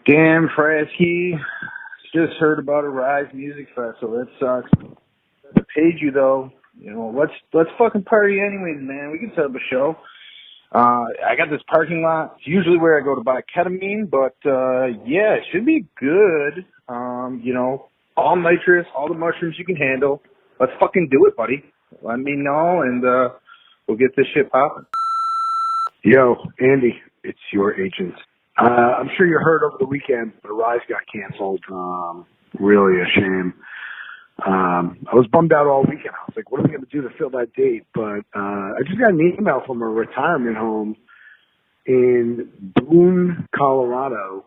Damn, Frasky. Just heard about a Rise Music Festival. That sucks. I paid you, though. You know, let's fucking party anyways, man. We can set up a show. I got this parking lot. It's usually where I go to buy ketamine, but, yeah, it should be good. You know, all nitrous, all the mushrooms you can handle. Let's fucking do it, buddy. Let me know, and, we'll get this shit popping. Yo, Andy, it's your agent. I'm sure you heard over the weekend, but Rise got canceled. Really a shame. I was bummed out all weekend. I was like, what are we going to do to fill that date? But I just got an email from a retirement home in Boone, Colorado,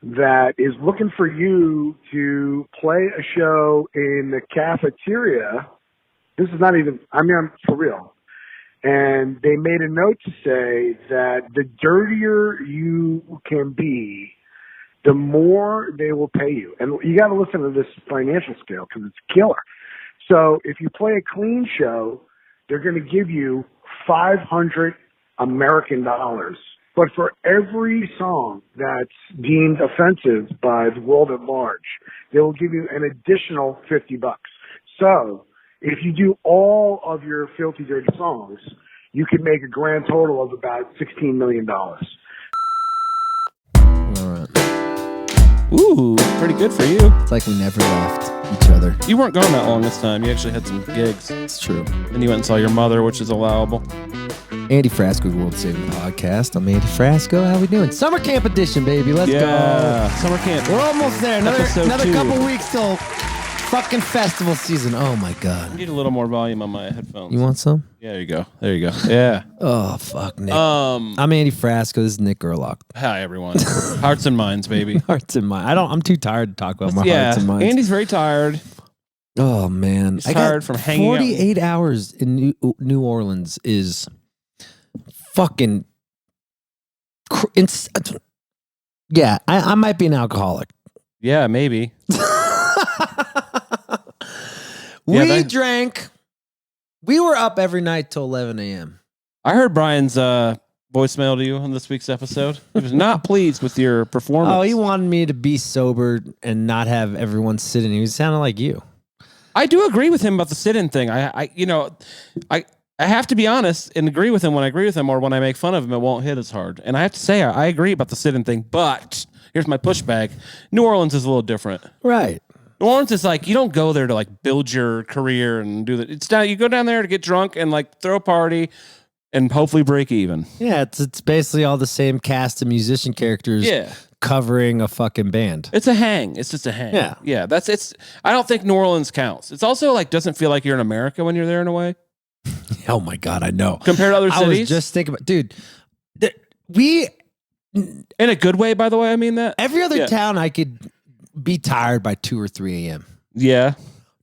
that is looking for you to play a show in the cafeteria. This is not even, I mean, I'm for real. And they made a note to say that the dirtier you can be, the more they will pay you. And you got to listen to this financial scale because it's killer. So if you play a clean show, they're going to give you $500 American dollars. But for every song that's deemed offensive by the world at large, they will give you an additional $50. So if you do all of your filthy dirty songs, you can make a grand total of about $16 million. All right. Ooh, pretty good for you. It's like we never left each other. You weren't gone that long this time. You actually had some gigs. It's true. And you went and saw your mother, which is allowable. Andy Frasco's World Saving Podcast. I'm Andy Frasco. How we doing? Summer camp edition, baby. Let's go. Summer camp. We're almost there. Another 2. couple weeks till fucking festival season. Oh my God. I need a little more volume on my headphones. You want some? Yeah, there you go. There you go. Yeah. Oh fuck, Nick. I'm Andy Frasco. This is Nick Gerlach. Hi everyone. Hearts and minds, baby. Hearts and minds. I'm too tired to talk about my hearts and minds. Andy's very tired. Oh man. He's tired from hanging 48 hours in New Orleans is fucking yeah, I might be an alcoholic. Yeah, maybe. We drank. We were up every night till 11 a.m. I heard Brian's voicemail to you on this week's episode. He was not pleased with your performance. Oh, he wanted me to be sober and not have everyone sitting. He sounded like you. I do agree with him about the sit-in thing. I have to be honest and agree with him when I agree with him, or when I make fun of him, it won't hit as hard. And I have to say, I agree about the sit-in thing, but here's my pushback. New Orleans is a little different. Right. New Orleans is like, you don't go there to like build your career and do that. It's not, you go down there to get drunk and like throw a party and hopefully break even. Yeah, it's basically all the same cast of musician characters covering a fucking band. It's a hang. It's just a hang. Yeah. Yeah. I don't think New Orleans counts. It's also like, doesn't feel like you're in America when you're there in a way. Oh my God, I know. Compared to other cities? I was just thinking about, dude, we... In a good way, by the way, I mean that. Every other town I could be tired by 2 or 3 a.m. Yeah.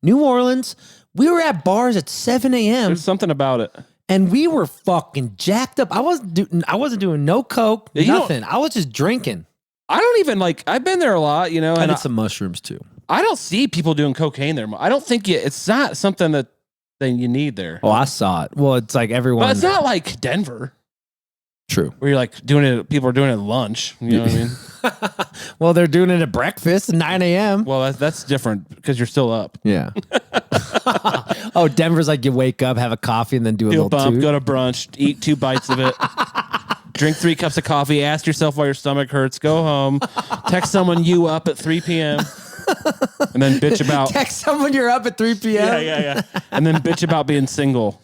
New Orleans, we were at bars at 7 a.m. There's something about it. And we were fucking jacked up. I wasn't doing no coke, nothing. I was just drinking. I don't even like, I've been there a lot, you know. I did some mushrooms too. I don't see people doing cocaine there. I don't think it's not something that you need there. Oh, I saw it. Well, it's like everyone. But it's not like Denver. True. Where you're like doing it, people are doing it at lunch. You know what I mean? Well, they're doing it at breakfast at 9 a.m. Well, that's different because you're still up. Yeah. Oh, Denver's like you wake up, have a coffee, and then do a little bump, toot. go to brunch, eat 2 bites of it, drink 3 cups of coffee, ask yourself why your stomach hurts, go home, text someone you up at 3 p.m., and then bitch about... Text someone you're up at 3 p.m.? Yeah. And then bitch about being single.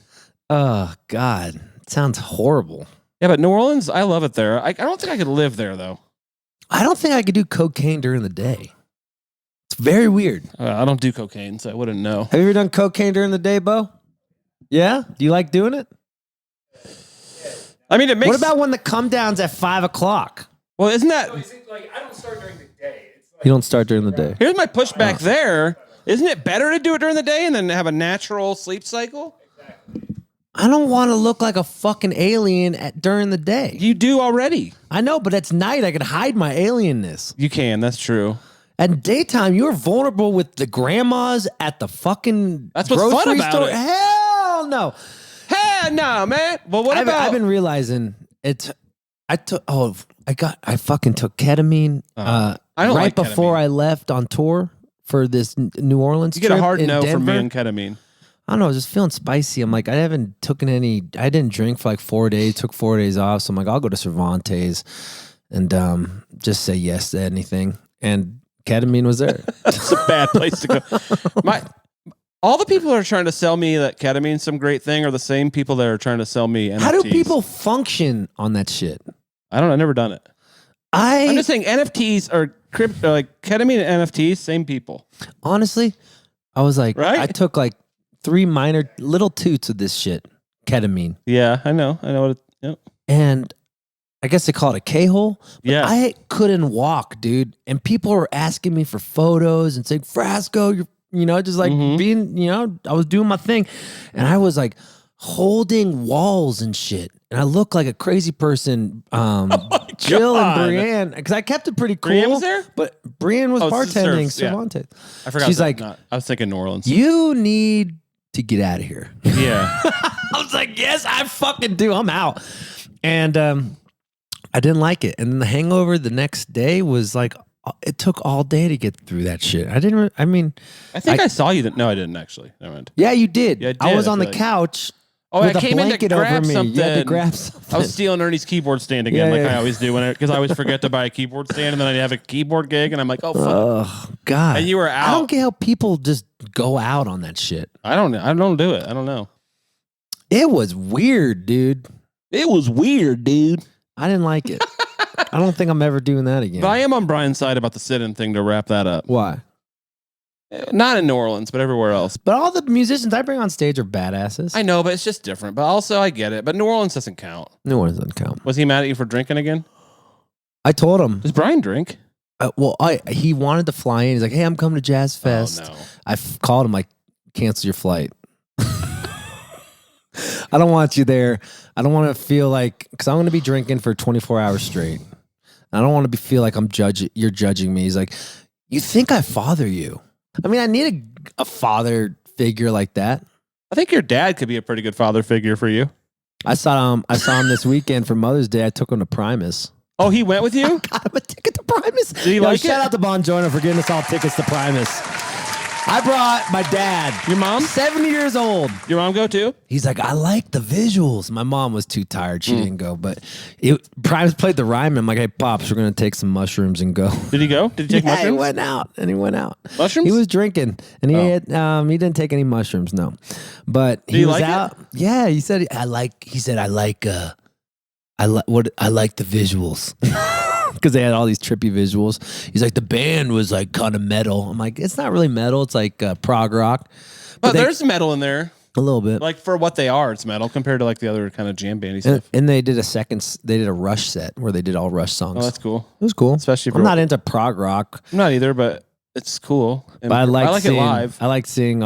Oh, God. It sounds horrible. Yeah, but New Orleans, I love it there. I don't think I could live there, though. I don't think I could do cocaine during the day. It's very weird. I don't do cocaine, so I wouldn't know. Have you ever done cocaine during the day, Bo? Yeah? Do you like doing it? I mean, it makes... What about when the come down's at 5 o'clock? Well, isn't that... Like, I don't start during the day. It's like, You don't start during the day. Here's my pushback there. Isn't it better to do it during the day and then have a natural sleep cycle? I don't want to look like a fucking alien during the day. You do already. I know, but at night I can hide my alienness. You can. That's true. At daytime, you're vulnerable with the grandmas at the fucking That's what's grocery fun about store. it. Hell no. Hell no, man. Well, what about... I've been realizing it's... I fucking took ketamine. I don't right like before ketamine. I left on tour for this New Orleans You get a trip hard in no from me Denver. on ketamine. I don't know. I was just feeling spicy. I'm like, I didn't drink for like 4 days. Took 4 days off. So I'm like, I'll go to Cervantes and just say yes to anything. And ketamine was there. It's a bad place to go. All the people that are trying to sell me that ketamine's some great thing are the same people that are trying to sell me NFTs. How do people function on that shit? I don't know. I've never done it. I'm just saying NFTs are crypto, like ketamine and NFTs, same people. Honestly, I was like, Right? I took like 3 minor little toots of this shit, ketamine. Yeah, I know what yep. And I guess they call it a K-hole. Yeah. I couldn't walk, dude. And people were asking me for photos and saying, Frasco, just like being, I was doing my thing. And I was like holding walls and shit. And I looked like a crazy person. Jill and Brienne, because I kept it pretty cool. Brienne was there? But Brienne was bartending Cervantes. I forgot. She's like, I was thinking New Orleans. you need to get out of here. Yeah. I was like, yes, I fucking do. I'm out. And I didn't like it. And then the hangover the next day was like, it took all day to get through that shit. I think I saw you. No, I didn't actually. Never mind. Yeah, you did. Yeah, I was on the like. couch. Oh, with I a came in to blanket over grab me. something. You had to grab something. I was stealing Ernie's keyboard stand again, I always do because I always forget to buy a keyboard stand, and then I have a keyboard gig, and I'm like, oh fuck. Oh God! And you were out. I don't get how people just go out on that shit. I don't do it. I don't know. It was weird, dude. I didn't like it. I don't think I'm ever doing that again. But I am on Brian's side about the sit-in thing to wrap that up. Why? Not in New Orleans, but everywhere else. But all the musicians I bring on stage are badasses. I know, but it's just different. But also, I get it. But New Orleans doesn't count. New Orleans doesn't count. Was he mad at you for drinking again? I told him. Does Brian drink? He wanted to fly in. He's like, hey, I'm coming to Jazz Fest. Oh, no. I called him like, cancel your flight. I don't want you there. I don't want to feel like, because I'm going to be drinking for 24 hours straight. I don't want to feel like you're judging me. He's like, you think I father you? I mean, I need a father figure like that. I think your dad could be a pretty good father figure for you. I saw him this weekend for Mother's Day. I took him to Primus. Oh, he went with you? I got him a ticket to Primus. Did he like it? Shout out to Bon Joyner for getting us all tickets to Primus. I brought my dad. Your mom? 70 years old. Your mom go too? He's like, I like the visuals. My mom was too tired. She didn't go. But Primus played the rhyme. I'm like, hey, Pops, we're going to take some mushrooms and go. Did he go? Did he take mushrooms? He went out. Mushrooms? He was drinking. And he didn't take any mushrooms, no. But he was like out. It? Yeah, he said, I like the visuals. Because they had all these trippy visuals. He's like, the band was like kind of metal. I'm like, it's not really metal. It's like prog rock. But there's metal in there. A little bit. Like for what they are, it's metal compared to like the other kind of jam bandy stuff. And they did a Rush set where they did all Rush songs. Oh, that's cool. It was cool. Especially I'm not into prog rock. I'm not either, but it's cool. And But I like it live. I like seeing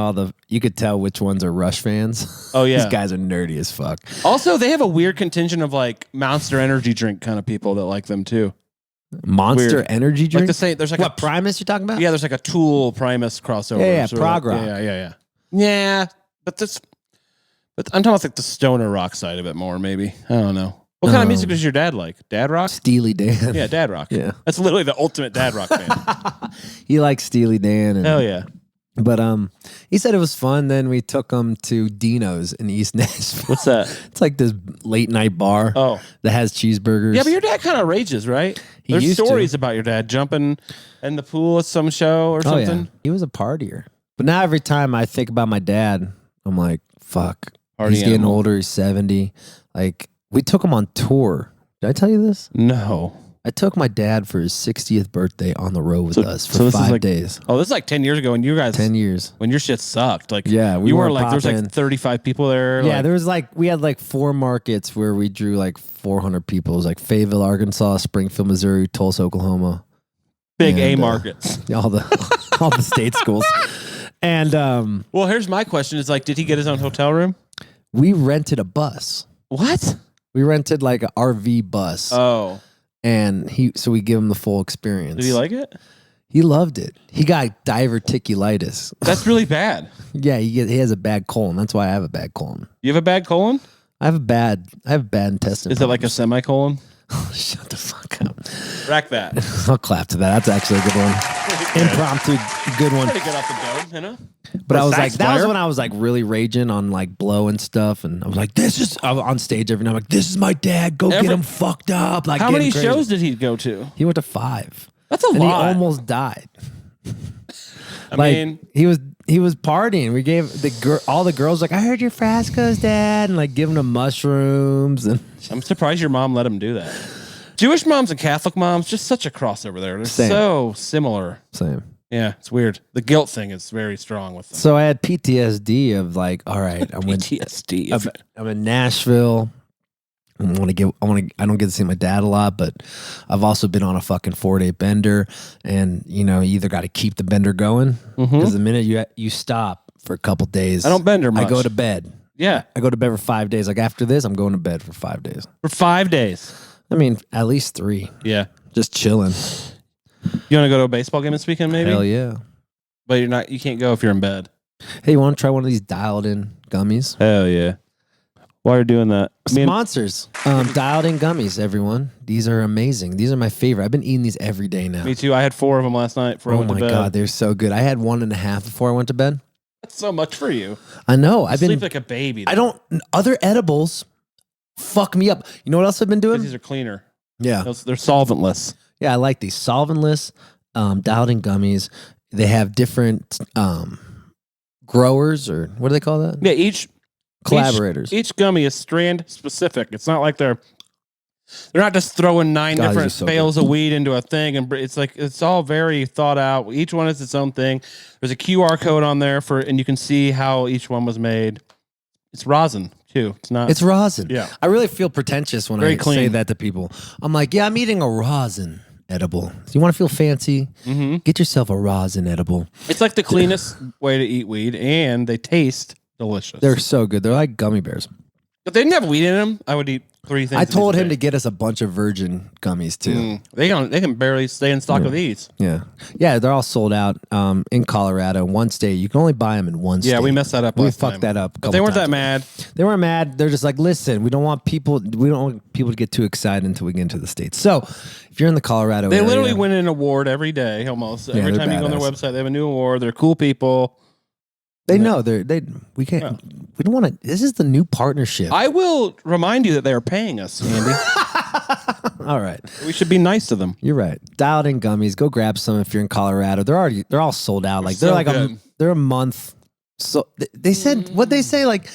you could tell which ones are Rush fans. Oh, yeah. These guys are nerdy as fuck. Also, they have a weird contingent of like Monster Energy drink kind of people that like them too. Monster Weird. Energy drink? There's like what, Primus you're talking about? Yeah, there's like a Tool Primus crossover. Yeah, prog rock. Yeah, but I'm talking about like the stoner rock side of it more, maybe. I don't know. What kind of music does your dad like? Dad rock? Steely Dan. Yeah, dad rock. Yeah. That's literally the ultimate dad rock fan. He likes Steely Dan. And, Hell yeah. But he said it was fun. Then we took him to Dino's in East Nashville. What's that? It's like this late night bar that has cheeseburgers. Yeah, but your dad kind of rages, right? There's stories about your dad jumping in the pool at some show or something. Yeah. He was a partier. But now every time I think about my dad, I'm like, fuck. Party he's getting animal. older. He's 70. Like, we took him on tour. Did I tell you this? No. I took my dad for his 60th birthday on the road with us for this is 5 days. Oh, this is like 10 years ago when you guys... 10 years. When your shit sucked. Like, yeah, you were weren't like, there's like popping. 35 people there. Yeah, like, we had like 4 markets where we drew like 400 people. It was like Fayetteville, Arkansas, Springfield, Missouri, Tulsa, Oklahoma. big And, A markets. All the state schools. And well, here's my question. Is like, did he get his own hotel room? we rented a bus. What? We rented like an RV bus. Oh. And so we give him the full experience. Did he like it? He loved it. He got diverticulitis. That's really bad. Yeah, he has a bad colon. That's why I have a bad colon. You have a bad colon? I have bad intestine. Is it like a problems. semicolon? Shut the fuck up. Rack that. I'll clap to that. That's actually a good one. Impromptu, good one. Pretty good off the dome, you know? But I was sax like, that was player? when I was like really raging on like blow and stuff. And I was like, I was on stage every night. I'm like, this is my dad. Go get him fucked up. Like, How get many him crazy. shows did he go to? He went to 5. That's a And lot. he almost died. I Like mean, he was partying. We gave all the girls like, I heard you're Frasco's dad, and like giving them mushrooms. And I'm surprised your mom let him do that. Jewish moms and Catholic moms, just such a crossover there. They're Same. so similar. same. Yeah, it's weird. The guilt thing is very strong with them. So I had PTSD of like, all right, PTSD. I'm in Nashville. I don't get to see my dad a lot, but I've also been on a fucking 4-day bender, and you either got to keep the bender going because the minute you stop for a couple days, I don't bender much. I go to bed. Yeah. I go to bed for 5 days. Like after this, I'm going to bed for 5 days. For 5 days. I mean, at least 3. Yeah. Just chilling. You want to go to a baseball game this weekend, maybe? Hell yeah. But you can't go if you're in bed. Hey, you want to try one of these dialed in gummies? Hell yeah. While you're doing that, Sponsors. Dialed in gummies, everyone. These are amazing. These are my favorite. I've been eating these every day now. Me too. I had 4 of them last night before I Oh went to my bed. God, they're so good. I had 1.5 before I went to bed. That's so much for you. I know. I've Sleep been. like a baby. Other edibles fuck me up. You know what else I've been doing? These are cleaner. Yeah. They're solventless. Yeah, I like these solventless dialed in gummies. They have different growers, or what do they call that? Yeah, Collaborators. Each gummy is strand specific. It's not like they're not just throwing 9 God, different these are so bales of weed into a thing, and it's like it's all very thought out. Each one is its own thing. There's a QR code on there and you can see how each one was made. It's rosin too. It's rosin. Yeah. I really feel pretentious when Very I clean. say that to people. I'm like, yeah, I'm eating a rosin edible. You want to feel fancy? Mm-hmm. Get yourself a rosin edible. It's like the cleanest way to eat weed, and they taste delicious. They're so good. They're like gummy bears. If they didn't have weed in them, I would eat 3 things. I told a him day. to get us a bunch of virgin gummies too. They can barely stay in stock of these. Yeah, they're all sold out in Colorado. One state, you can only buy them in one state. Yeah, we messed that up. We last fucked time. that up. But they weren't that mad. They weren't mad. They're just like, listen, we don't want people to get too excited until we get into the states. So, if you're in the Colorado They area, literally win an award every day, almost every they're time you go on their badass. website. They have a new award. They're cool people. they know we can't. We don't want to. This is the new partnership. I will remind you that they are paying us, Andy. All right, We should be nice to them. you're right. Dialed in gummies. Go grab some if you're in Colorado. They're all sold out. Like so they're like good. they're a month. So they said what they say, like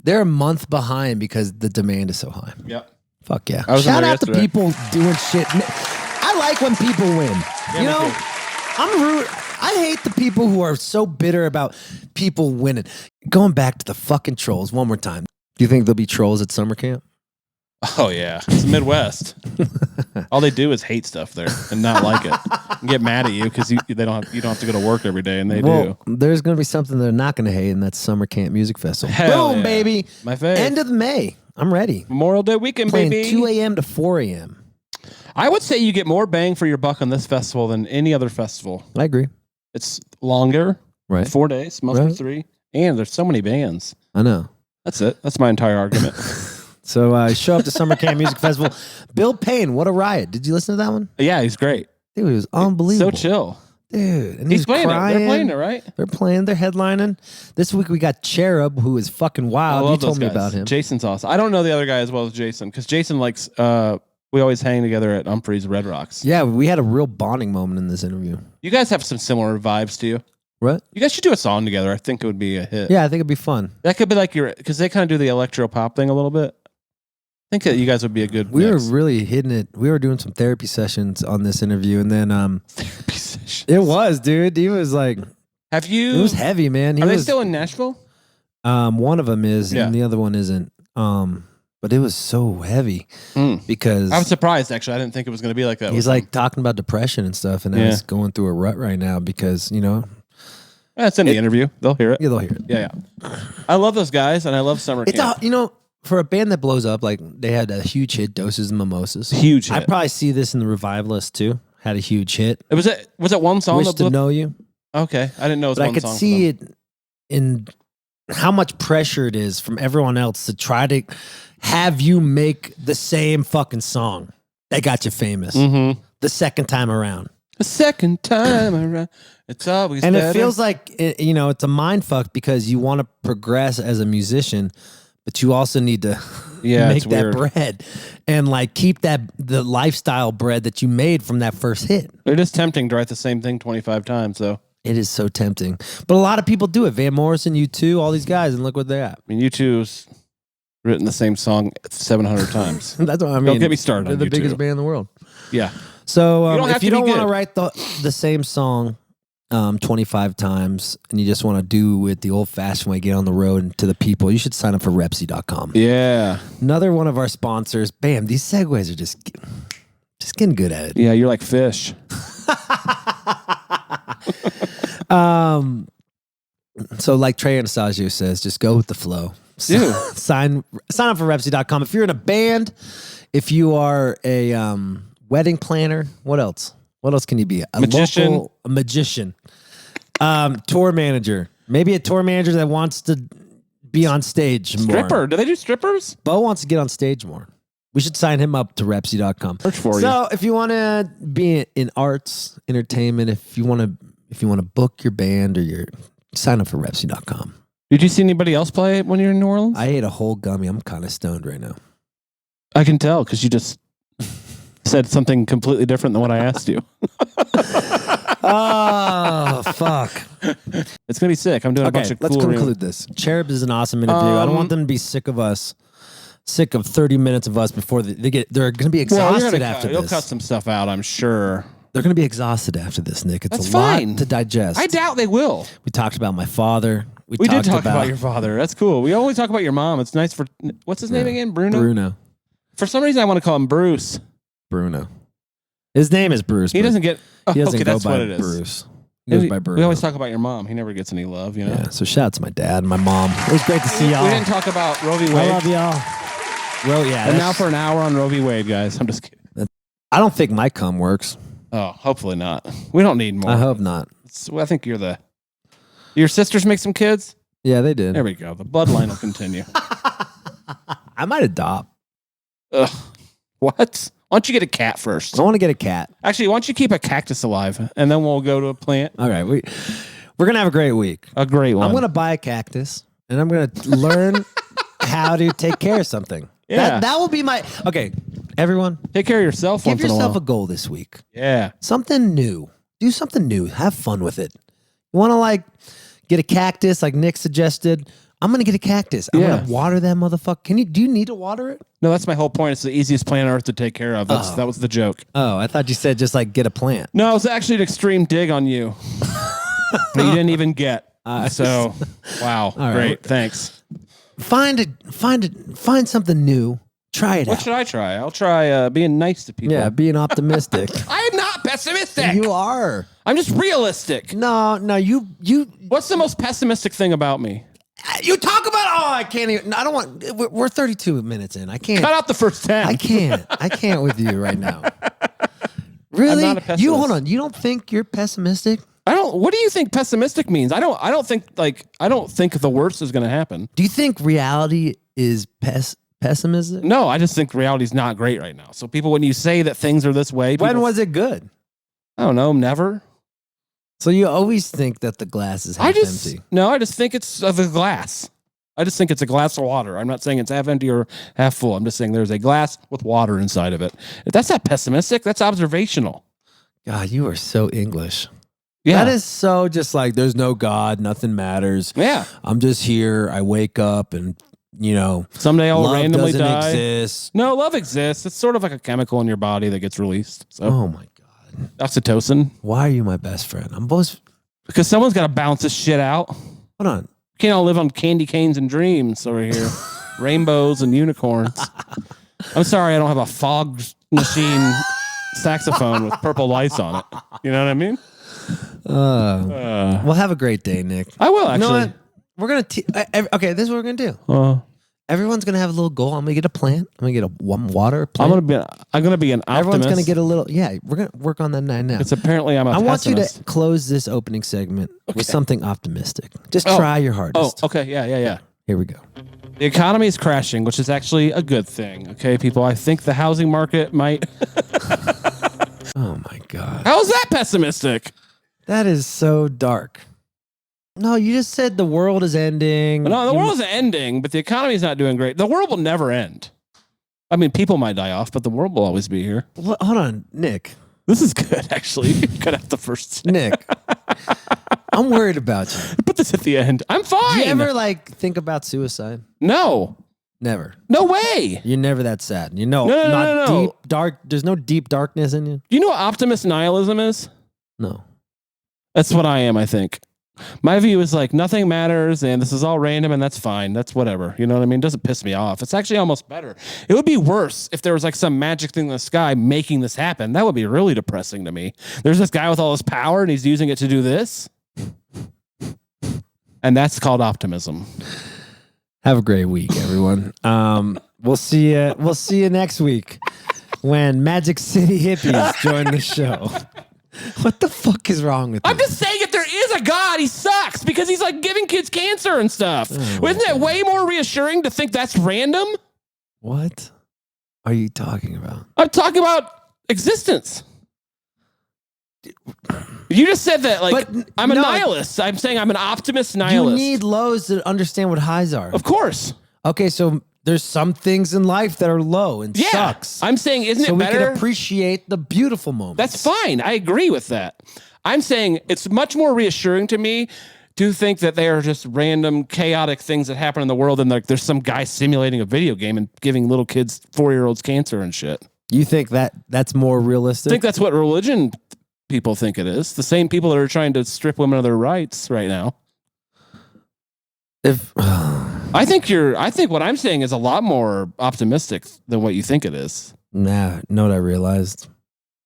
they're a month behind because the demand is so high. Yep. Fuck yeah! I was in Shout there out to yesterday. people doing shit. I like when people win. Yeah, you me know, too. I'm rude. I hate the people who are so bitter about people winning. Going back to the fucking trolls one more time. Do you think there'll be trolls at summer camp? Oh yeah, it's the Midwest. All they do is hate stuff there and not like it. And get mad at you because you don't have to go to work every day, and they do. There's going to be something they're not going to hate, and that's Summer Camp Music Festival. Hell Boom, yeah. baby. My fave. End of May. I'm ready. Memorial Day weekend, Playing baby. 2 a.m. to 4 a.m. I would say you get more bang for your buck on this festival than any other festival. I agree. It's longer, Right. 4 days, mostly Right. 3, and there's so many bands. I know. That's it. That's my entire argument. So show up to Summer Camp Music Festival. Bill Payne, what a riot. Did you listen to that one? Yeah, he's great. Dude, it was unbelievable. So chill. Dude, and He's he's playing crying. it. They're playing it, right? They're headlining. This week we got Cherub, who is fucking I wild. love You told those me guys. about him. Jason's awesome. I don't know the other guy as well as Jason because Jason likes. We always hang together at Humphreys Red Rocks. Yeah, we had a real bonding moment in this interview. You guys have some similar vibes to you. What? You guys should do a song together. I think it would be a hit. Yeah, I think it'd be fun. That could be like because they kind of do the electro pop thing a little bit. I think that you guys would be a good. We mix. were really hitting it. We were doing some therapy sessions on this interview, and then Therapy sessions. it was, dude. He was like, Have you? it was heavy, man. He Are they was, still in Nashville? one of them is, Yeah. and the other one isn't. But it was so heavy because I'm surprised. Actually, I didn't think it was going to be like that. he's with like talking about depression and stuff, and Yeah. he's going through a rut right now because him. It's in the interview. They'll hear it. yeah, they'll hear it. Yeah. I love those guys, and I love summer It's camp. for a band that blows up, like they had a huge hit, Doses and Mimosas. Huge I hit. probably see this in the Revivalist too. Had a huge hit. Was it one song? Wish that to blew- Know You. Okay, I didn't know it was But one I could song for see them. it in how much pressure it is from everyone else to try to have you make the same fucking song. that got you famous. Mm-hmm. The second time around. The second time around, it's always and better. it feels like, it's a mind fuck because you want to progress as a musician, but you also need to make that bread and like keep the lifestyle bread that you made from that first hit. It is tempting to write the same thing 25 times, though. It is so tempting. But a lot of people do it. Van Morrison, U2, all these guys, and look what they're at. I mean, U2's written the same song 700 times. That's what I mean. Don't get me started. They're the biggest band in the world. Yeah. So if you don't want to write the same song 25 times and you just want to do it the old-fashioned way, get on the road and to the people, you should sign up for Repsy.com. Yeah. Another one of our sponsors. Bam, these segues are just getting good at it. Yeah, you're like fish. So like Trey Anastasio says, just go with the flow. Dude. Sign up for Repsy.com. If you're in a band, if you are a wedding planner, what else? What else can you be? A magician. Tour manager. Maybe a tour manager that wants to be on stage more. Stripper. Do they do strippers? Bo wants to get on stage more. We should sign him up to Repsy.com. Search for you. So if you want to be in arts, entertainment, if you want to book your band or sign up for Repsy.com. Did you see anybody else play when you were in New Orleans? I ate a whole gummy. I'm kind of stoned right now. I can tell because you just said something completely different than what I asked you. Oh, fuck. It's going to be sick. I'm doing a bunch of cool... Let's conclude this. Cherub is an awesome interview. I don't want them to be sick of us. Sick of 30 minutes of us before they're going to be exhausted after this. You'll cut some stuff out, I'm sure. They're going to be exhausted after this, Nick. It's That's a fine. lot to digest. I doubt they will. We talked about my father. We did talk about your father. That's cool. We always talk about your mom. It's nice for... What's his name again? Bruno? For some reason, I want to call him Bruce. Bruno. His name is Bruce. He doesn't get... He doesn't go that's by what it is. Bruce. He goes by Bruno. We always talk about your mom. He never gets any love, Yeah, so shout out to my dad and my mom. It was great to see y'all. We didn't talk about Roe v. Wade. I love y'all. Well, yeah. And now for an hour on Roe v. Wade, guys. I'm just kidding. I don't think my cum works. Oh, hopefully not. We don't need more. I hope not. I think you're the... Your sisters make some kids? Yeah, they did. There we go. The bloodline will continue. I might adopt. Ugh. What? Why don't you get a cat first? I want to get a cat. Actually, why don't you keep a cactus alive, and then we'll go to a plant. All right. We're going to have a great week. A great one. I'm going to buy a cactus, and I'm going to learn how to take care of something. Yeah. That will be my... Okay, everyone. Take care of yourself Give once in a while. yourself a goal this week. Yeah. Something new. Do something new. Have fun with it. You want to get a cactus like Nick suggested? I'm going to get a cactus. I'm going to water that motherfucker. Do you need to water it? No, that's my whole point. It's the easiest plant on earth to take care of. That was the joke. Oh, I thought you said just get a plant. No, it was actually an extreme dig on you. That you didn't even get. So, wow. All great. Right. Thanks. Find something new. Try it out. What should I try? I'll try being nice to people. Yeah, being optimistic. I am not pessimistic. You are. I'm just realistic. No, you. What's the most pessimistic thing about me? You talk about. Oh, I can't even. I don't want. We're 32 minutes in. I can't. Cut out the first 10. I can't with you right now. Really? I'm not a pessimist. You hold on. You don't think you're pessimistic? What do you think pessimistic means? I don't think the worst is going to happen. Do you think reality is pessimistic? No, I just think reality's not great right now. So when you say that things are this way, when was it good? I don't know, never. So you always think that the glass is half empty? No, I just think it's the glass. I just think it's a glass of water. I'm not saying it's half empty or half full. I'm just saying there's a glass with water inside of it. That's not pessimistic. That's observational. God, you are so English. Yeah. That is so just there's no God, nothing matters. Yeah. I'm just here. I wake up and, someday I'll randomly doesn't die. Exist. No, love exists. It's sort of like a chemical in your body that gets released. So. Oh, my God. Oxytocin. Why are you my best friend? Because someone's got to balance this shit out. Hold on. You can't all live on candy canes and dreams over here. Rainbows and unicorns. I'm sorry I don't have a fog machine saxophone with purple lights on it. You know what I mean? Well, have a great day, Nick. I will, actually. You know what? We're going to... Okay, this is what we're going to do. Everyone's going to have a little goal. I'm going to get a plant. I'm going to get a water plant. I'm going to be an optimist. Everyone's going to get a little... Yeah, we're going to work on that now. It's apparently I'm a pessimist. I want you to close this opening segment with something optimistic. Just try your hardest. Oh, okay. Yeah. Here we go. The economy is crashing, which is actually a good thing. Okay, people. I think the housing market might Oh my God. How is that pessimistic? That is so dark. No, you just said the world is ending. No, the world is ending, but the economy is not doing great. The world will never end. I mean, people might die off, but the world will always be here. Hold on, Nick. This is good, actually. Cut out the first. Nick, I'm worried about you. Put this at the end. I'm fine. Do you ever think about suicide? No. Never. No way. You're never that sad. You know, No. deep, dark. There's no deep darkness in you. Do you know what optimist nihilism is? No. That's what I am, I think. My view is nothing matters and this is all random and that's fine. That's whatever. You know what I mean? It doesn't piss me off. It's actually almost better. It would be worse if there was some magic thing in the sky making this happen. That would be really depressing to me. There's this guy with all this power and he's using it to do this. And that's called optimism. Have a great week, everyone. We'll see you. We'll see you next week when Magic City hippies join the show. What the fuck is wrong with you? I'm just saying, if there is a God, he sucks because he's giving kids cancer and stuff. Oh, Isn't it way more reassuring to think that's random? What are you talking about? I'm talking about existence. You just said that I'm a nihilist. I'm saying I'm an optimist nihilist. You need lows to understand what highs are. Of course. Okay, so there's some things in life that are low and sucks. I'm saying, isn't it better? So we can appreciate the beautiful moments. That's fine. I agree with that. I'm saying it's much more reassuring to me to think that they are just random, chaotic things that happen in the world and there's some guy simulating a video game and giving little kids, 4-year-olds cancer and shit. You think that's more realistic? I think that's what religion people think it is. The same people that are trying to strip women of their rights right now. I think what I'm saying is a lot more optimistic than what you think it is. Nah, know what I realized?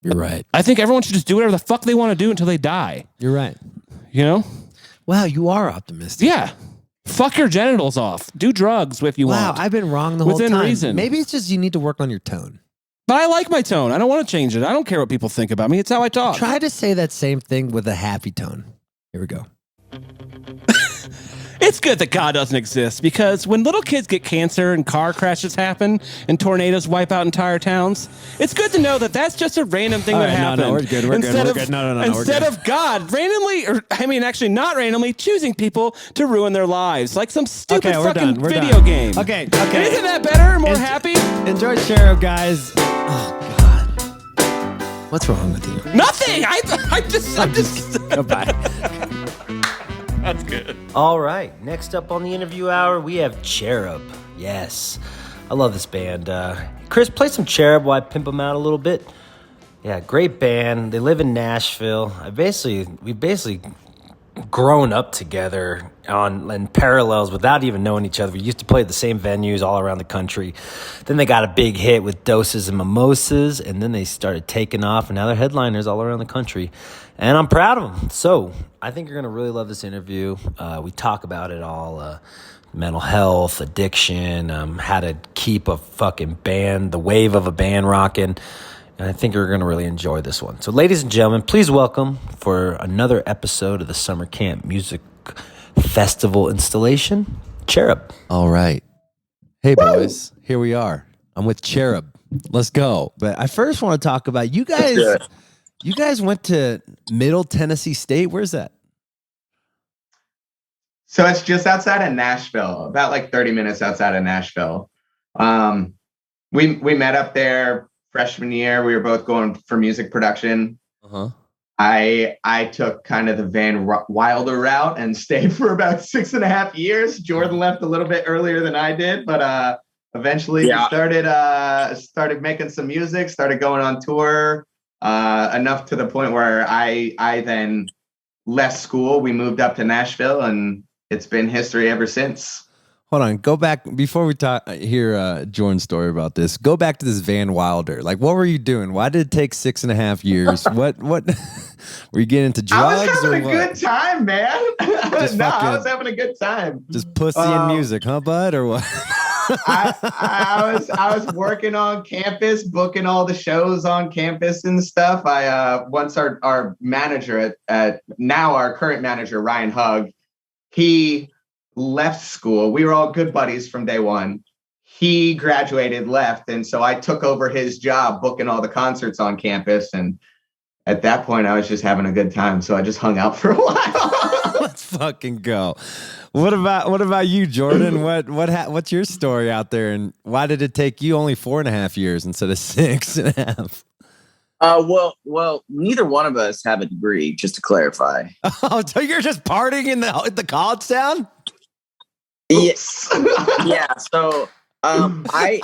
You're right. I think everyone should just do whatever the fuck they want to do until they die. You're right. You know? Wow, you are optimistic. Yeah. Fuck your genitals off. Do drugs if you want. Wow, I've been wrong the whole time. Within reason. Maybe it's just you need to work on your tone. But I like my tone. I don't want to change it. I don't care what people think about me. It's how I talk. Try to say that same thing with a happy tone. Here we go. It's good that God doesn't exist because when little kids get cancer and car crashes happen and tornadoes wipe out entire towns, it's good to know that that's just a random thing that happened. No, we're good. We're good. No, instead of God randomly, not randomly, choosing people to ruin their lives, like some stupid fucking video game. Okay. Isn't that better? More happy? Enjoy Cherub, guys. Oh God, what's wrong with you? Nothing. I'm just. Goodbye. That's good. All right, next up on the interview hour, we have Cherub. Yes, I love this band. Chris, play some Cherub while I pimp them out a little bit. Yeah, great band. They live in Nashville. We've basically grown up together in parallels without even knowing each other. We used to play at the same venues all around the country. Then they got a big hit with Doses and Mimosas, and then they started taking off, and now they're headliners all around the country. And I'm proud of them. So I think you're going to really love this interview. We talk about it all, mental health, addiction, how to keep a fucking band, the wave of a band rocking. And I think you're going to really enjoy this one. So ladies and gentlemen, please welcome for another episode of the Summer Camp Music Festival installation, Cherub. All right. Hey, boys. Here we are. I'm with Cherub. Let's go. But I first want to talk about you guys. You guys went to Middle Tennessee State. Where's that? So it's just outside of Nashville, about 30 minutes outside of Nashville. We met up there freshman year. We were both going for music production. Uh-huh. I took kind of the Van Wilder route and stayed for about 6.5 years. Jordan left a little bit earlier than I did, but eventually we started making some music, started going on tour. Enough to the point where I then left school. We moved up to Nashville, and it's been history ever since. Hold on. Go back before we hear Jordan's story about this. Go back to this Van Wilder. What were you doing? Why did it take 6.5 years? What were you getting into drugs? I was having a good time, man. I was having a good time. Just pussy and music, huh, bud, or what? I was working on campus, booking all the shows on campus and stuff. Once our manager at now our current manager, Ryan Hugg, he left school. We were all good buddies from day one. he graduated, left, and so I took over his job booking all the concerts on campus. And at that point, I was just having a good time, so I just hung out for a while. Let's fucking go. What about you, Jordan? What's your story out there, and why did it take you only 4.5 years instead of 6.5? Well, neither one of us have a degree, just to clarify. Oh, so you're just partying in the college town? Yes. Yeah. So, I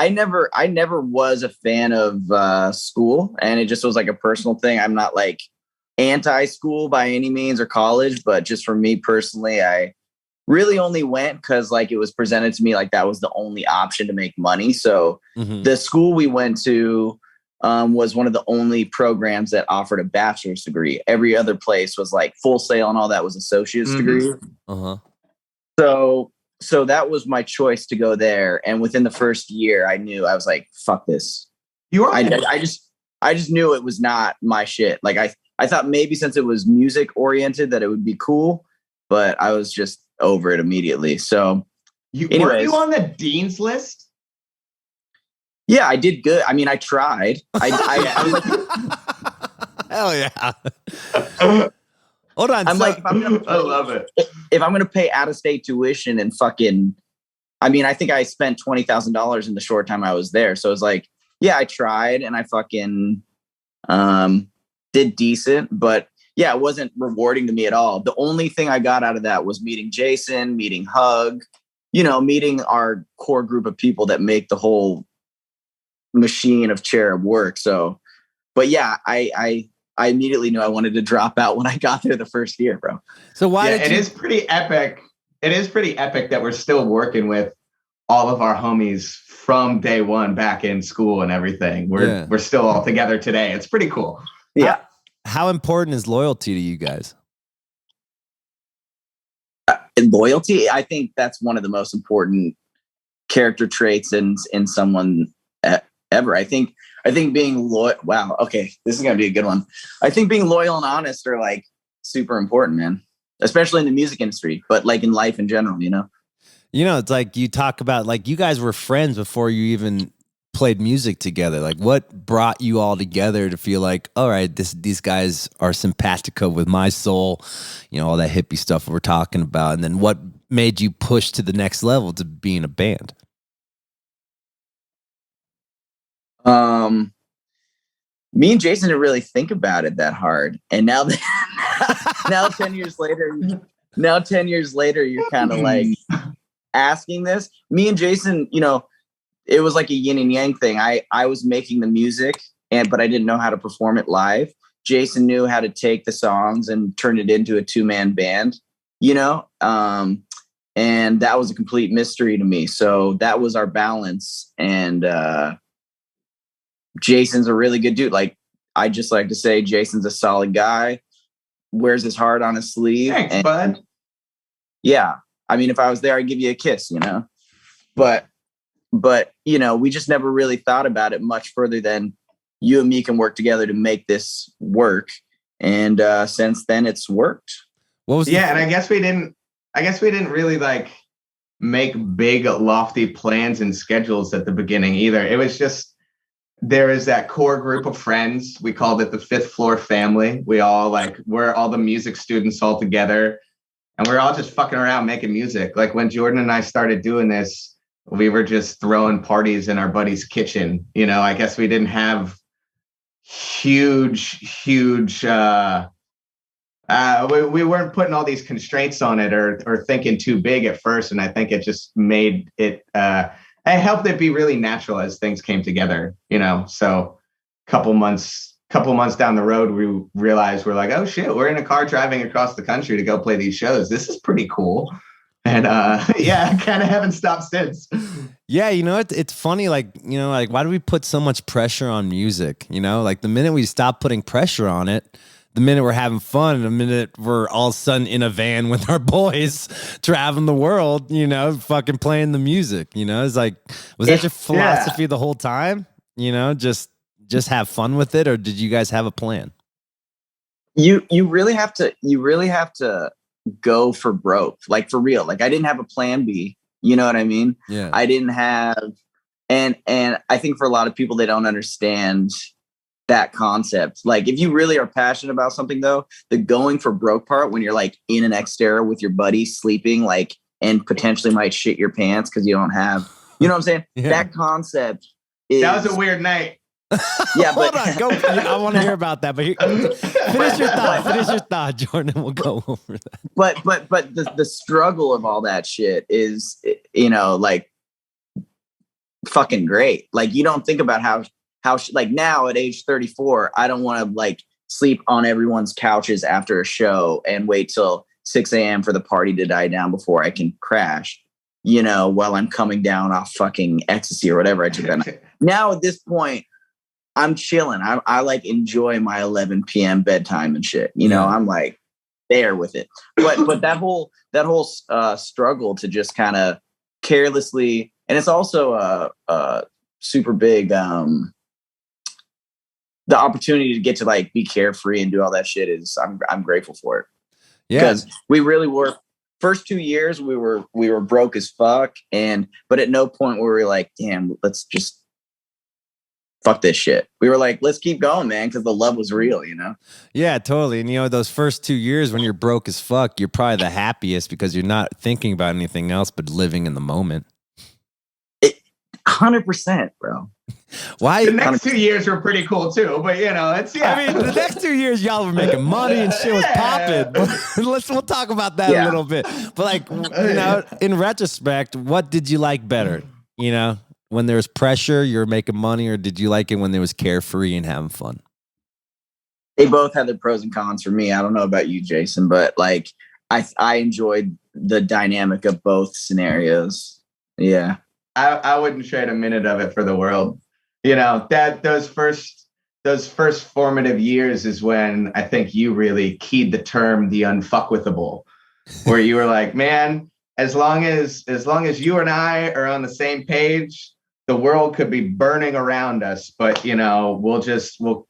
never was a fan of school, and it just was like a personal thing. I'm not like anti-school by any means or college, but just for me personally, I really only went because like it was presented to me like that was the only option to make money. So the school we went to was one of the only programs that offered a bachelor's degree. Every other place was like Full Sail and all that was associate's degree. So that was my choice to go there. And within the first year, I knew I was like, fuck this. I just knew it was not my shit. Like I thought maybe since it was music oriented that it would be cool, but I was just over it immediately. So were you on the dean's list? Yeah, I did good. I mean, I tried. I was like, hell yeah. Hold on. I'm like, I love it. If I'm going to pay out of state tuition and fucking, I mean, I think I spent $20,000 in the short time I was there. So it was like, yeah, I tried and I fucking, did decent, but yeah, it wasn't rewarding to me at all. The only thing I got out of that was meeting Jason, meeting Hug, meeting our core group of people that make the whole machine of Cherub work. So, but yeah, I immediately knew I wanted to drop out when I got there the first year, bro. So why it is pretty epic. It is pretty epic that we're still working with all of our homies from day one back in school and everything. We're still all together today. It's pretty cool. Yeah. How important is loyalty to you guys? Loyalty, I think that's one of the most important character traits in someone ever. I think being loyal. Wow. Okay, this is gonna be a good one. I think being loyal and honest are like super important, man. Especially in the music industry, but like in life in general. It's like you talk about like you guys were friends before you even played music together. Like what brought you all together to feel like, all right, these guys are simpatico with my soul, all that hippie stuff we're talking about. And then what made you push to the next level to being a band? Me and Jason didn't really think about it that hard. And now 10 years later, you're kind of like asking this. Me and Jason, it was like a yin and yang thing. I was making the music but I didn't know how to perform it live. Jason knew how to take the songs and turn it into a 2-man band, and that was a complete mystery to me. So that was our balance. And, Jason's a really good dude. Like, I just like to say Jason's a solid guy, wears his heart on his sleeve. Thanks, bud. Yeah. I mean, if I was there, I'd give you a kiss, but we just never really thought about it much further than you and me can work together to make this work. And, since then it's worked. And I guess we didn't really like make big lofty plans and schedules at the beginning either. It was just, there is that core group of friends. We called it the 5th Floor family. We're all the music students all together, and we're all just fucking around making music. Like when Jordan and I started doing this, we were just throwing parties in our buddy's kitchen. I guess we didn't have huge, we weren't putting all these constraints on it or thinking too big at first. And I think it just made it, it helped it be really natural as things came together, so couple months down the road, we realized we're like, oh shit, we're in a car driving across the country to go play these shows. This is pretty cool. And kind of haven't stopped since. Yeah, it's funny, like why do we put so much pressure on music? Like the minute we stop putting pressure on it, the minute we're having fun, and the minute we're all of a sudden in a van with our boys traveling the world, fucking playing the music, it's like, was that your philosophy the whole time? Just have fun with it, or did you guys have a plan? You really have to go for broke, like for real. Like I didn't have a plan B. You know what I mean? Yeah. I didn't have, and I think for a lot of people, they don't understand that concept. Like if you really are passionate about something though, the going for broke part when you're like in an Xterra with your buddy sleeping, like, and potentially might shit your pants because you don't have, you know what I'm saying? Yeah. That concept is. That was a weird night. Yeah, but Hold on, go. I want to hear about that. But finish your thought. Finish your thought, Jordan. We'll go over that. But the struggle of all that shit is, you know, like fucking great. Like you don't think about how like now at age 34, I don't want to like sleep on everyone's couches after a show and wait till 6 a.m. for the party to die down before I can crash, you know, while I'm coming down off fucking ecstasy or whatever I took that night. Now at this point, I'm chilling. I like enjoy my 11 p.m. bedtime and shit. You know, I'm like there with it. But that whole struggle to just kind of carelessly, and it's also a super big the opportunity to get to like be carefree and do all that shit is I'm grateful for it. Yeah, because we really were. First 2 years we were broke as fuck, but at no point were we like, damn, let's just fuck this shit. We were like, let's keep going, man, because the love was real, you know? Yeah, totally. And, you know, those first 2 years when you're broke as fuck, you're probably the happiest because you're not thinking about anything else but living in the moment. 100%, bro. Why? The next 2 years were pretty cool, too. But, you know, it's, yeah. I mean, the next 2 years, y'all were making money and shit was popping. But we'll talk about that a little bit. But, like, you know, in retrospect, what did you like better? You know? When there was pressure, you were making money, or did you like it when there was carefree and having fun? They both had their pros and cons for me. I don't know about you, Jason, but like I enjoyed the dynamic of both scenarios. Yeah. I wouldn't trade a minute of it for the world. You know, that those first formative years is when I think you really keyed the term the unfuckwithable, where you were like, man, as long as you and I are on the same page, the world could be burning around us, but you know, we'll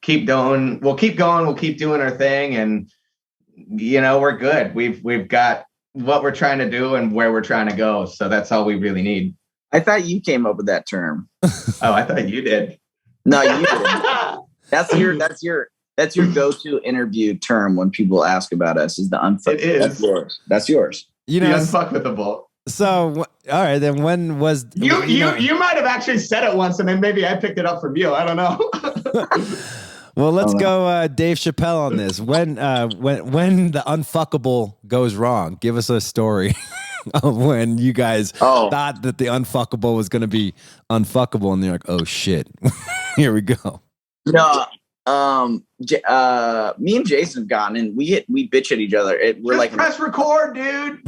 keep going, we'll keep doing our thing, and you know, we're good. We've got what we're trying to do and where we're trying to go, so that's all we really need. I thought you came up with that term. Oh, I thought you did. No, you did. That's your go-to interview term when people ask about us is the unfuck. It is. That's yours. You the know, unfuckwithable. So, all right, then when was you might have actually said it once, and then maybe I picked it up from you. I don't know. Well, let's go Dave Chappelle on this. When the unfuckable goes wrong, give us a story of when you guys thought that the unfuckable was going to be unfuckable, and they're like, oh shit, here we go. No, me and Jason have gotten in. We bitch at each other. We're just like press record, dude.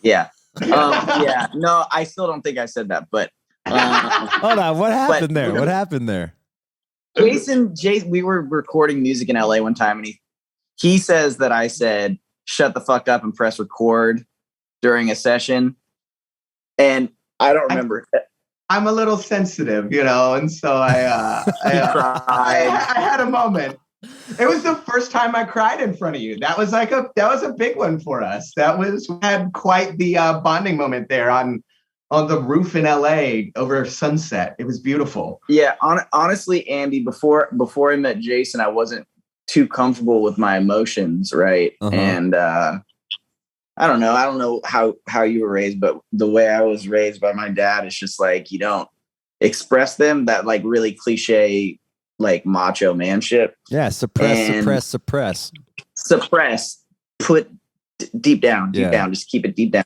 Yeah. Yeah. No, I still don't think I said that, but hold on. What happened there? What happened there? Jason, we were recording music in LA one time, and he says that I said, shut the fuck up and press record during a session. And I don't remember. I'm a little sensitive, you know, and so I had a moment. It was the first time I cried in front of you. That was a big one for us. We had quite the bonding moment there on the roof in LA over sunset. It was beautiful. Yeah, honestly, Andy, before I met Jason, I wasn't too comfortable with my emotions, right? Uh-huh. And I don't know how you were raised, but the way I was raised by my dad is just like, you don't express them, that like really cliche, like macho man shit. Yeah. Suppress. Put deep down, just keep it deep down.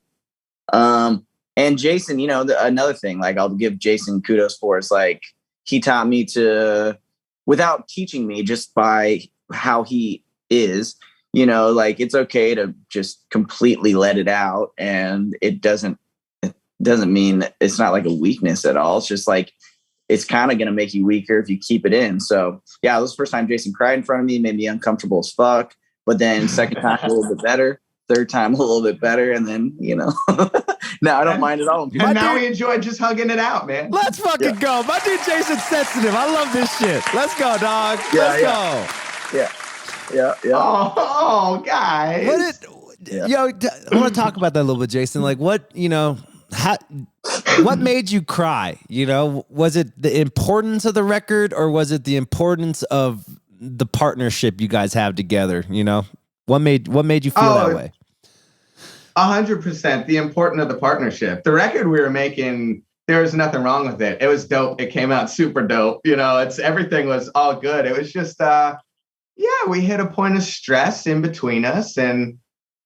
And Jason, you know, another thing, like I'll give Jason kudos for is like, he taught me to, without teaching me, just by how he is, you know, like it's okay to just completely let it out. And it doesn't mean it's not like a weakness at all. It's just like, it's kind of going to make you weaker if you keep it in. So yeah, this was the first time Jason cried in front of me, made me uncomfortable as fuck. But then second time a little bit better, third time a little bit better. And then, you know, now I don't mind at all. And now we enjoy just hugging it out, man. Let's fucking go. My dude Jason's sensitive. I love this shit. Let's go, dog. Let's go. Yeah. Oh, guys. Yo, I want to talk about that a little bit, Jason. Like what, you know, What made you cry? You know, was it the importance of the record, or was it the importance of the partnership you guys have together? You know, what made you feel that way? 100% the importance of the partnership. The record we were making, there was nothing wrong with it. It was dope. It came out super dope. You know, everything was all good. It was just, we hit a point of stress in between us, and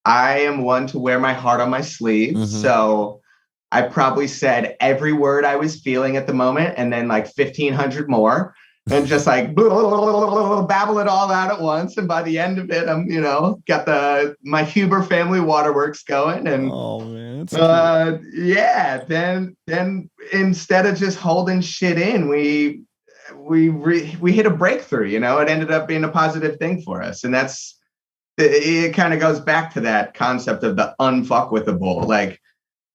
I am one to wear my heart on my sleeve. Mm-hmm. So I probably said every word I was feeling at the moment, and then like 1,500 more, and just like babble it all out at once. And by the end of it, I'm, got my Huber family waterworks going. And oh man, that's then instead of just holding shit in, we hit a breakthrough. It ended up being a positive thing for us, and it kind of goes back to that concept of the unfuckwithable. Like,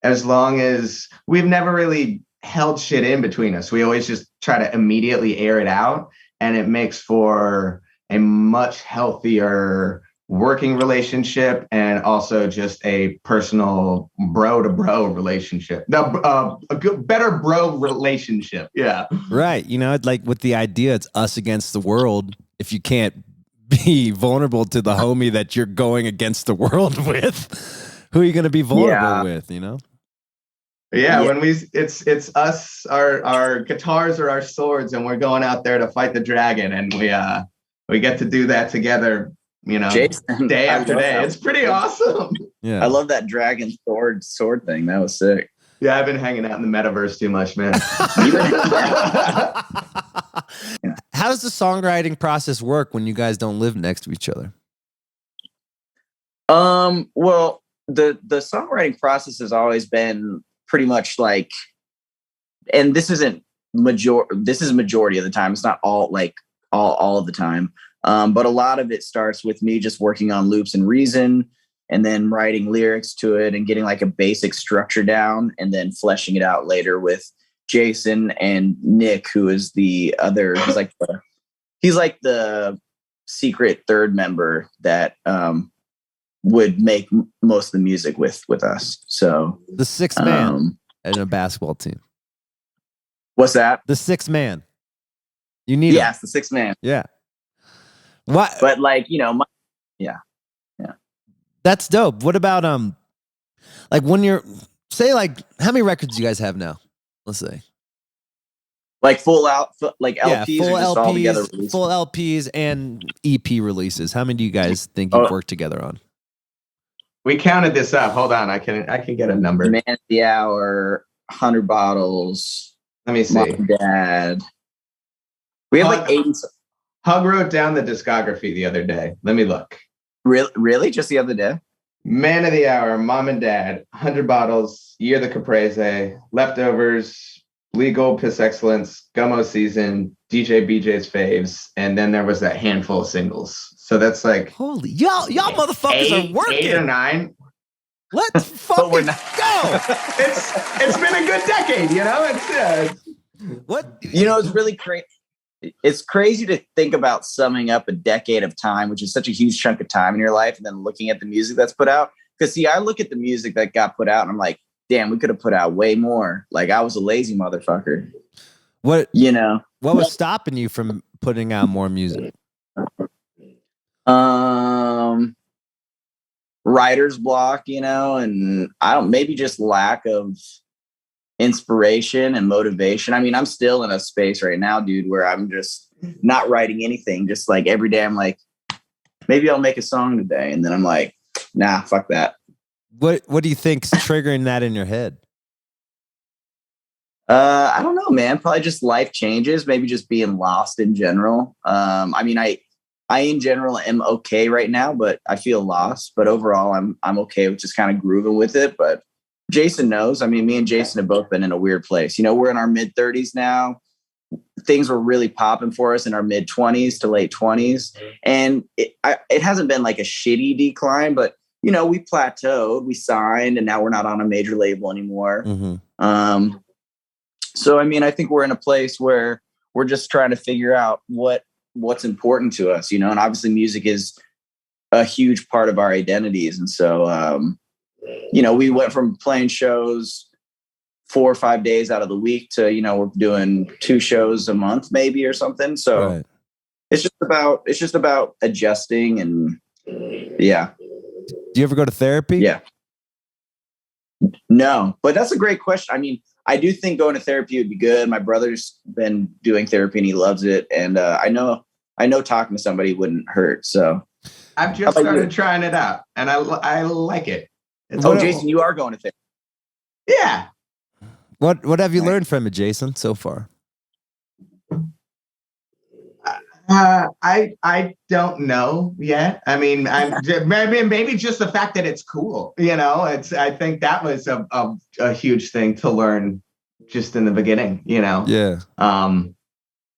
as long as we've never really held shit in between us, we always just try to immediately air it out, and it makes for a much healthier working relationship, and also just a personal bro to bro relationship. A better bro relationship. Yeah. Right. Like with the idea, it's us against the world. If you can't be vulnerable to the homie that you're going against the world with, who are you going to be vulnerable with? Yeah, when it's us, our guitars are our swords, and we're going out there to fight the dragon, and we get to do that together, Jason, day after day. It's pretty awesome. Yeah, I love that dragon sword thing. That was sick. Yeah, I've been hanging out in the metaverse too much, man. How does the songwriting process work when you guys don't live next to each other? Well, the songwriting process has always been pretty much like, and this is majority of the time. It's not all of the time. But a lot of it starts with me just working on loops and reason, and then writing lyrics to it and getting like a basic structure down, and then fleshing it out later with Jason and Nick, who is the other, he's like the secret third member that, would make most of the music with us. So the sixth man in a basketball team. What's that? The sixth man. You need it's the sixth man. Yeah. What? But yeah. That's dope. What about like when you're how many records do you guys have now? Let's say. Like full LPs, full or just LPs, all together releases? Full LPs and EP releases. How many do you guys think you've worked together on? We counted this up. Hold on, I can get a number. Man of the Hour, 100 Bottles. Let me see. Mom, Dad. We have like 80. Hug wrote down the discography the other day. Let me look. Really? Just the other day? Man of the Hour, Mom and Dad, 100 Bottles, Year the Caprese, Leftovers, Legal, Piss Excellence, Gummo Season, DJ BJ's Faves, and then there was that handful of singles. So that's like, holy y'all motherfuckers are working. 8 or 9. Let's fucking go. It's been a good decade, What? It's really crazy. It's crazy to think about summing up a decade of time, which is such a huge chunk of time in your life, and then looking at the music that's put out. Because I look at the music that got put out, and I'm like, damn, we could have put out way more. Like, I was a lazy motherfucker. What was stopping you from putting out more music? Writer's block, and maybe just lack of inspiration and motivation. I mean, I'm still in a space right now, dude, where I'm just not writing anything. Just like every day I'm like, maybe I'll make a song today. And then I'm like, nah, fuck that. What do you think's triggering that in your head? I don't know, man. Probably just life changes, maybe just being lost in general. I mean, I in general am okay right now, but I feel lost. But overall, I'm okay with just kind of grooving with it. But Jason knows. I mean, me and Jason have both been in a weird place. We're in our mid 30s now. Things were really popping for us in our mid 20s to late 20s. And it hasn't been like a shitty decline, but, we plateaued, we signed, and now we're not on a major label anymore. Mm-hmm. So, I mean, I think we're in a place where we're just trying to figure out what's important to us, and obviously music is a huge part of our identities. And so, we went from playing shows 4 or 5 days out of the week to, we're doing 2 shows a month maybe or something. So Right. it's just about adjusting and yeah. Do you ever go to therapy? Yeah. No, but that's a great question. I mean, I do think going to therapy would be good. My brother's been doing therapy and he loves it. And I know talking to somebody wouldn't hurt. So I've just started trying it out and I like it. Jason, you are going to therapy. Yeah. What have you learned from it, Jason, so far? I don't know yet. I mean, maybe just the fact that it's cool. I think that was a huge thing to learn just in the beginning. Yeah.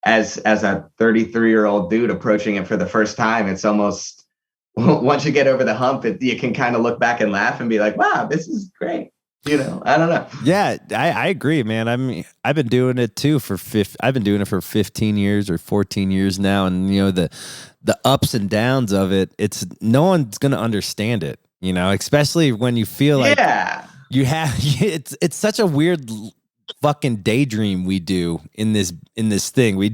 As a 33-year-old dude approaching it for the first time, it's almost once you get over the hump, you can kind of look back and laugh and be like, "Wow, this is great." I don't know. Yeah, I agree, man. I mean, I've been doing it too for 15 years or 14 years now, and the ups and downs of it. It's no one's gonna understand it, especially when you feel like you have. It's such a weird fucking daydream we do in this thing. We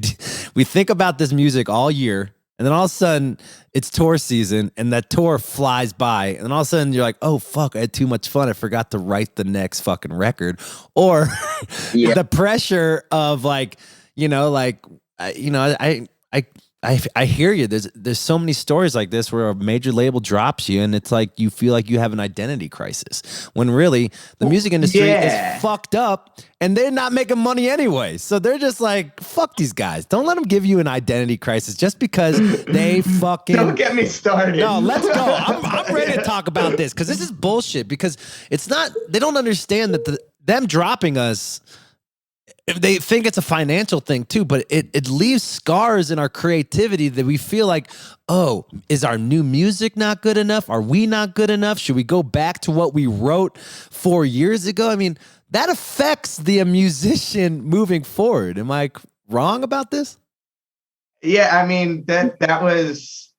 think about this music all year. And then all of a sudden, it's tour season, and that tour flies by. And then all of a sudden, you're like, "Oh fuck, I had too much fun. I forgot to write the next fucking record." Or the pressure of I hear you. There's so many stories like this where a major label drops you, and it's like you feel like you have an identity crisis. When really the music industry is fucked up, and they're not making money anyway. So they're just like, fuck these guys. Don't let them give you an identity crisis just because they fucking. Don't get me started. No, let's go. I'm ready to talk about this because this is bullshit. Because it's not. They don't understand that them dropping us. They think it's a financial thing too, but it leaves scars in our creativity that we feel like, oh, is our new music not good enough? Are we not good enough? Should we go back to what we wrote 4 years ago? I mean, that affects the musician moving forward. Am I wrong about this? Yeah, I mean, that was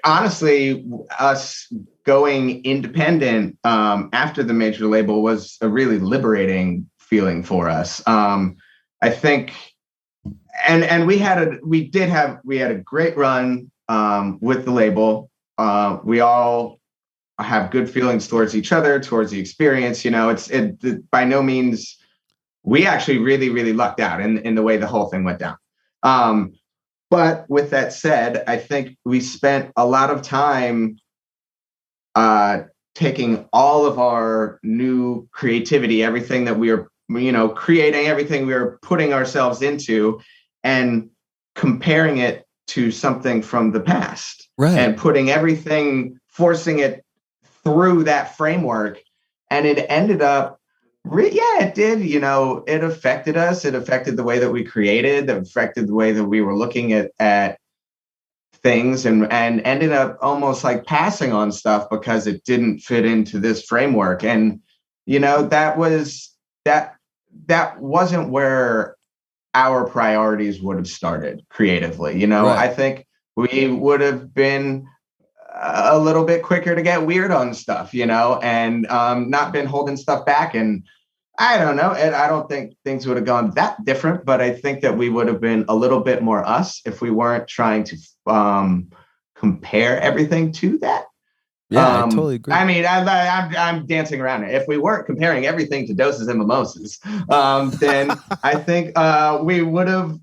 honestly us going independent after the major label was a really liberating feeling for us. I think, and we had a great run with the label. We all have good feelings towards each other, towards the experience. It by no means, we actually really, really lucked out in the way the whole thing went down. But with that said, I think we spent a lot of time taking all of our new creativity, everything that we were creating, everything we were putting ourselves into, and comparing it to something from the past, right? And putting everything, forcing it through that framework. And it ended up, it did, it affected us. It affected the way that we created, it affected the way that we were looking at things, and ended up almost like passing on stuff because it didn't fit into this framework. And, that wasn't where our priorities would have started creatively. Right. I think we would have been a little bit quicker to get weird on stuff, and not been holding stuff back. And I don't know, I don't think things would have gone that different, but I think that we would have been a little bit more us if we weren't trying to compare everything to that. Yeah, I totally agree. I mean, I'm dancing around it. If we weren't comparing everything to Doses and Mimosas, then I think we would have,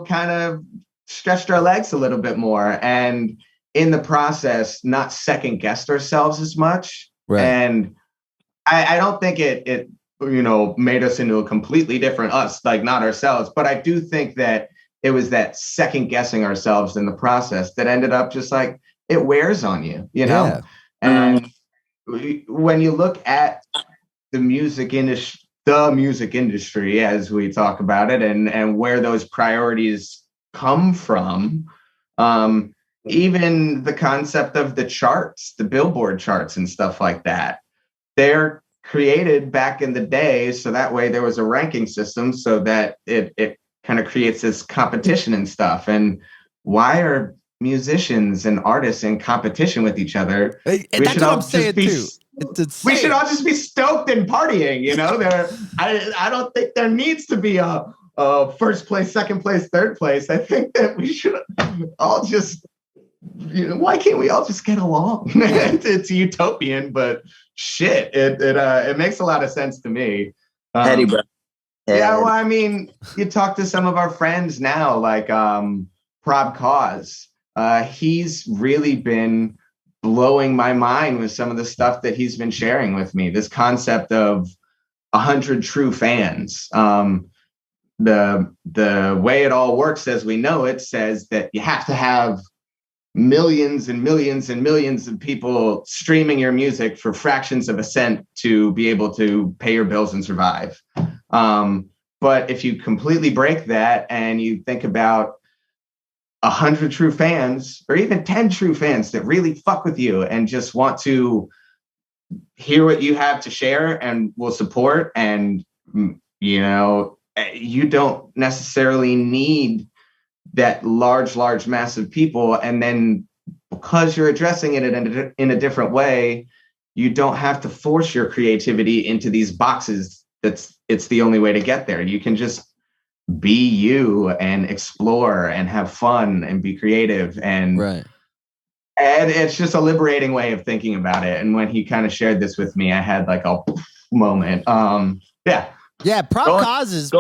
kind of stretched our legs a little bit more, and in the process, not second guessed ourselves as much. Right. And I don't think it made us into a completely different us, like not ourselves. But I do think that it was that second guessing ourselves in the process that ended up just like it wears on you, Yeah. And when you look at the music industry, as we talk about it, and where those priorities come from, even the concept of the charts, the Billboard charts and stuff like that, they're created back in the day. So that way there was a ranking system so that it kind of creates this competition and stuff. And why are musicians and artists in competition with each other? That's what I'm saying too. We should all just be stoked and partying, you know? I don't think there needs to be a first place, second place, third place. I think that we should all just, why can't we all just get along? It's utopian, but shit, it makes a lot of sense to me. Petty, bro. Yeah, well, I mean, you talk to some of our friends now, like Prob Cause. He's really been blowing my mind with some of the stuff that he's been sharing with me. This concept of 100 true fans. The way it all works as we know it says that you have to have millions and millions and millions of people streaming your music for fractions of a cent to be able to pay your bills and survive. But if you completely break that and you think about 100 true fans or even 10 true fans that really fuck with you and just want to hear what you have to share and will support, and you don't necessarily need that large mass of people. And then because you're addressing it in a different way, you don't have to force your creativity into these boxes. It's the only way to get there. You can just be you and explore and have fun and be creative. And it's just a liberating way of thinking about it. And when he kind of shared this with me, I had like a moment. Yeah, prop causes.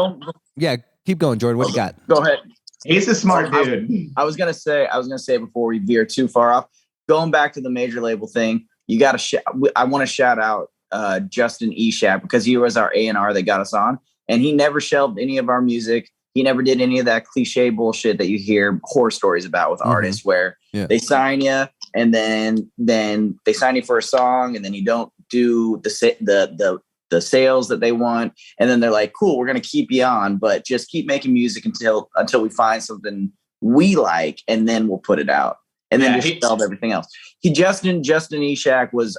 Yeah, keep going, Jordan. What you got? Go ahead. He's a smart dude. I was gonna say before we veer too far off, going back to the major label thing, you got to. I want to shout out Justin Eshak, because he was our A&R that got us on, and he never shelved any of our music. He never did any of that cliche bullshit that you hear horror stories about with artists, where they sign you and then they sign you for a song, and then you don't do the sales that they want, and then they're like, cool, we're going to keep you on, but just keep making music until we find something we like, and then we'll put it out, and then just shelve everything else. Justin Eshak was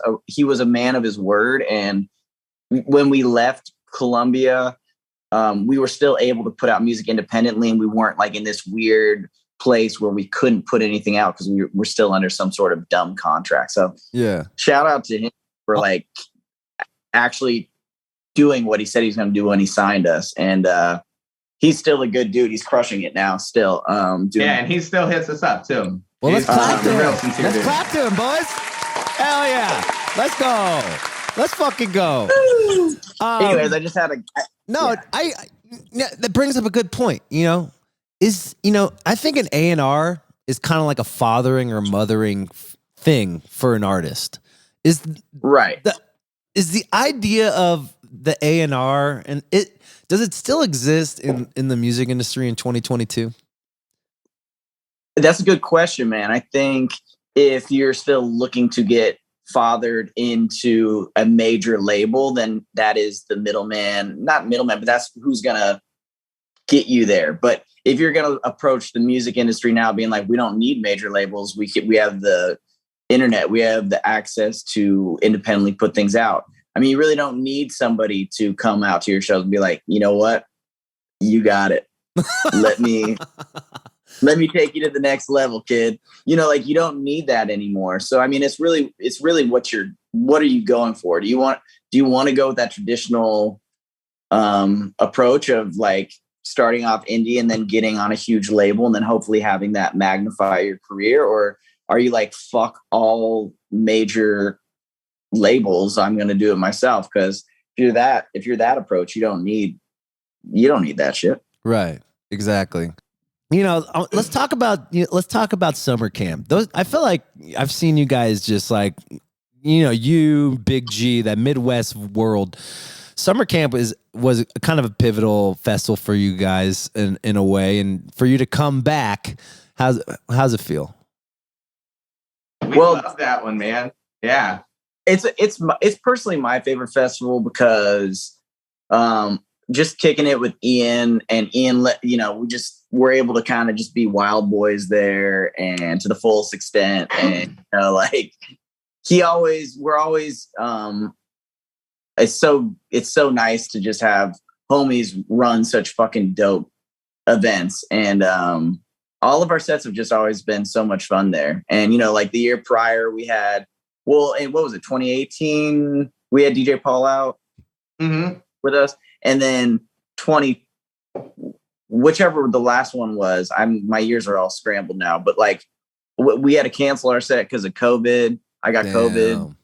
a man of his word, and when we left Columbia, we were still able to put out music independently, and we weren't like in this weird place where we couldn't put anything out because we're still under some sort of dumb contract. So shout out to him for like actually doing what he said he's going to do when he signed us. And he's still a good dude. He's crushing it now still. And he still hits us up too. Well, let's clap to him. Let's clap to him, boys. Hell yeah. Let's go. Let's fucking go. Anyways, I just had that brings up a good point. I think an A&R is kind of like a fathering or mothering thing for an artist. Is the idea of the A&R, and does it still exist in the music industry in 2022? That's a good question, man. I think if you're still looking to get fathered into a major label, then that is the not middleman, but that's who's going to get you there. But if you're going to approach the music industry now being like, we don't need major labels, we have the internet, we have the access to independently put things out. I mean, you really don't need somebody to come out to your shows and be like, you know what, you got it. Let me take you to the next level, kid. You don't need that anymore. So, I mean, it's really what are you going for? Do you want to go with that traditional approach of like starting off indie and then getting on a huge label and then hopefully having that magnify your career? Or are you like, fuck all major labels, I'm going to do it myself? Because if you're that approach, you don't need that shit. Right. Exactly. Let's talk about summer camp. I feel like I've seen you guys just like, you, Big G, that Midwest world. Summer camp was kind of a pivotal festival for you guys in a way, and for you to come back, how's it feel? We love that one, man. Yeah. It's personally my favorite festival because just kicking it with Ian, we're able to kind of just be wild boys there and to the fullest extent. And we're always it's so nice to just have homies run such fucking dope events. And all of our sets have just always been so much fun there. And the year prior we had well, and what was it, 2018? We had DJ Paul out with us, and then whichever the last one was. My years are all scrambled now, but like we had to cancel our set because of COVID. I got COVID,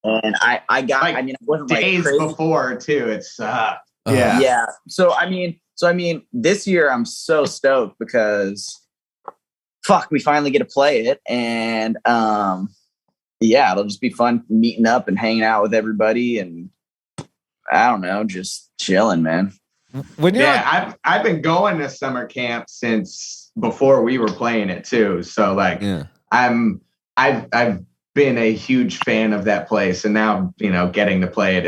and I got. Like, I mean, it wasn't days like crazy. before too. It sucked. Yeah. So I mean, this year I'm so stoked because we finally get to play it, and it'll just be fun meeting up and hanging out with everybody, and I don't know, just chilling, man. I've been going to summer camp since before we were playing it too. So like, I've been a huge fan of that place, and now getting to play it,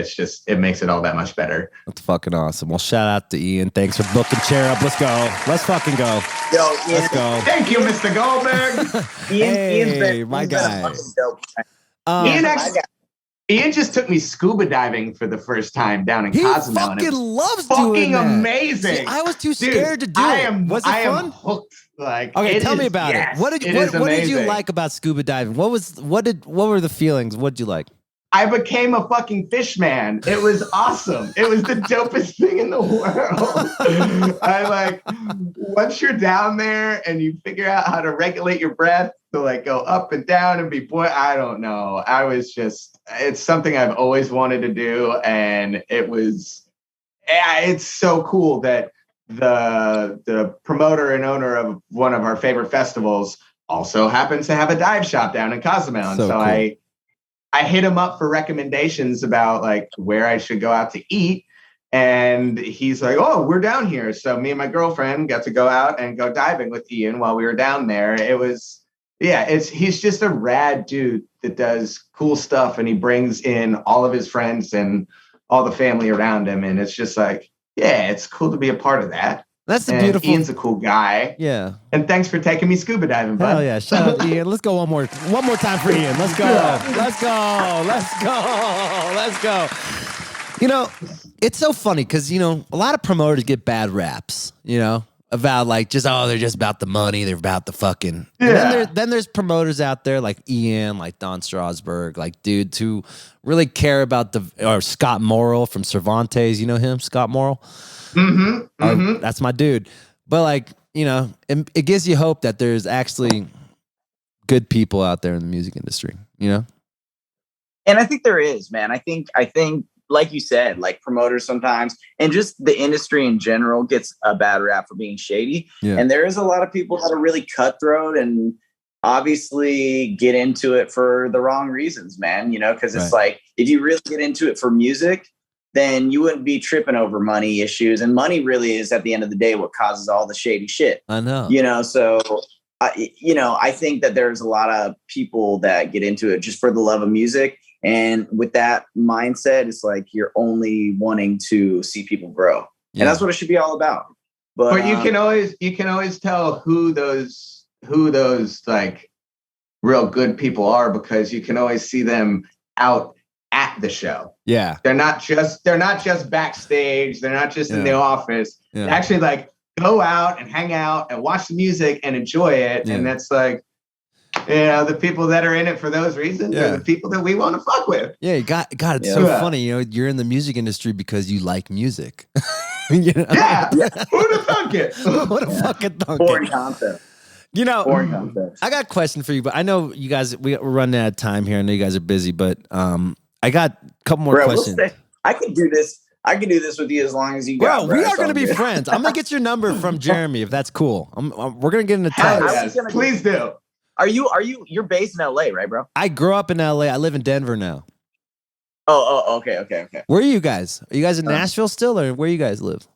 it makes it all that much better. That's fucking awesome. Well, shout out to Ian. Thanks for booking Cherub. Let's go. Let's fucking go. Yo, Ian, let's go. Thank you, Mr. Goldberg. Hey, my guy. Ian just took me scuba diving for the first time down in Cozumel. He fucking loves fucking doing that. Amazing. See, I was too scared to do it. Was it fun? Am hooked. Like, okay, tell me about it. What did you like about scuba diving? What were the feelings? What did you like? I became a fucking fish man. It was awesome. It was the dopest thing in the world. Once you're down there and you figure out how to regulate your breath to like go up and down and be I don't know. It's something I've always wanted to do. And it's so cool that the promoter and owner of one of our favorite festivals also happens to have a dive shop down in Cozumel. And so cool. I hit him up for recommendations about like where I should go out to eat. And he's like, oh, we're down here. So me and my girlfriend got to go out and go diving with Ian while we were down there. He's just a rad dude that does cool stuff. And he brings in all of his friends and all the family around him. And it's just like, it's cool to be a part of that. That's the beautiful. Ian's a cool guy. Yeah. And thanks for taking me scuba diving, bud. Hell yeah. Shout out Ian. Let's go one more time for Ian. Let's go. Let's go. Let's go. Let's go. It's so funny because, a lot of promoters get bad raps, about like they're just about the money. They're about the fucking. Yeah. And then there's promoters out there like Ian, like Don Strasberg, like dudes who really care about or Scott Morrill from Cervantes. You know him, Scott Morrill? Mm-hmm. That's my dude. But like, it gives you hope that there's actually good people out there in the music industry, And I think there is, man. I think like you said, like promoters sometimes, and just the industry in general gets a bad rap for being shady. Yeah. And there is a lot of people that are really cutthroat and obviously get into it for the wrong reasons, man. Because it's like, if you really get into it for music, then you wouldn't be tripping over money issues. And money really is at the end of the day what causes all the shady shit. I know. So, I think that there's a lot of people that get into it just for the love of music. And with that mindset, it's like you're only wanting to see people grow. Yeah. And that's what it should be all about. But you can always tell who those like real good people are, because you can always see them out at the show. Yeah. They're not just backstage. They're not just in the office. Yeah. They actually like go out and hang out and watch the music and enjoy it. Yeah. And that's like, the people that are in it for those reasons are the people that we want to fuck with. Yeah, it's so funny. You're in the music industry because you like music. Yeah. Who'd have thunk it? Who'd have fucking thunk it? Boring concept. I got a question for you, but I know you guys, we're running out of time here. I know you guys are busy, but I got a couple more questions. I could do this. I can do this with you as long as you got. Bro, we are going to be friends. I'm going to get your number from Jeremy if that's cool. We're going to get in a text. Please do. You're based in LA, right, bro? I grew up in LA. I live in Denver now. Oh, okay. Where are you guys? Are you guys in Nashville still, or where you guys live?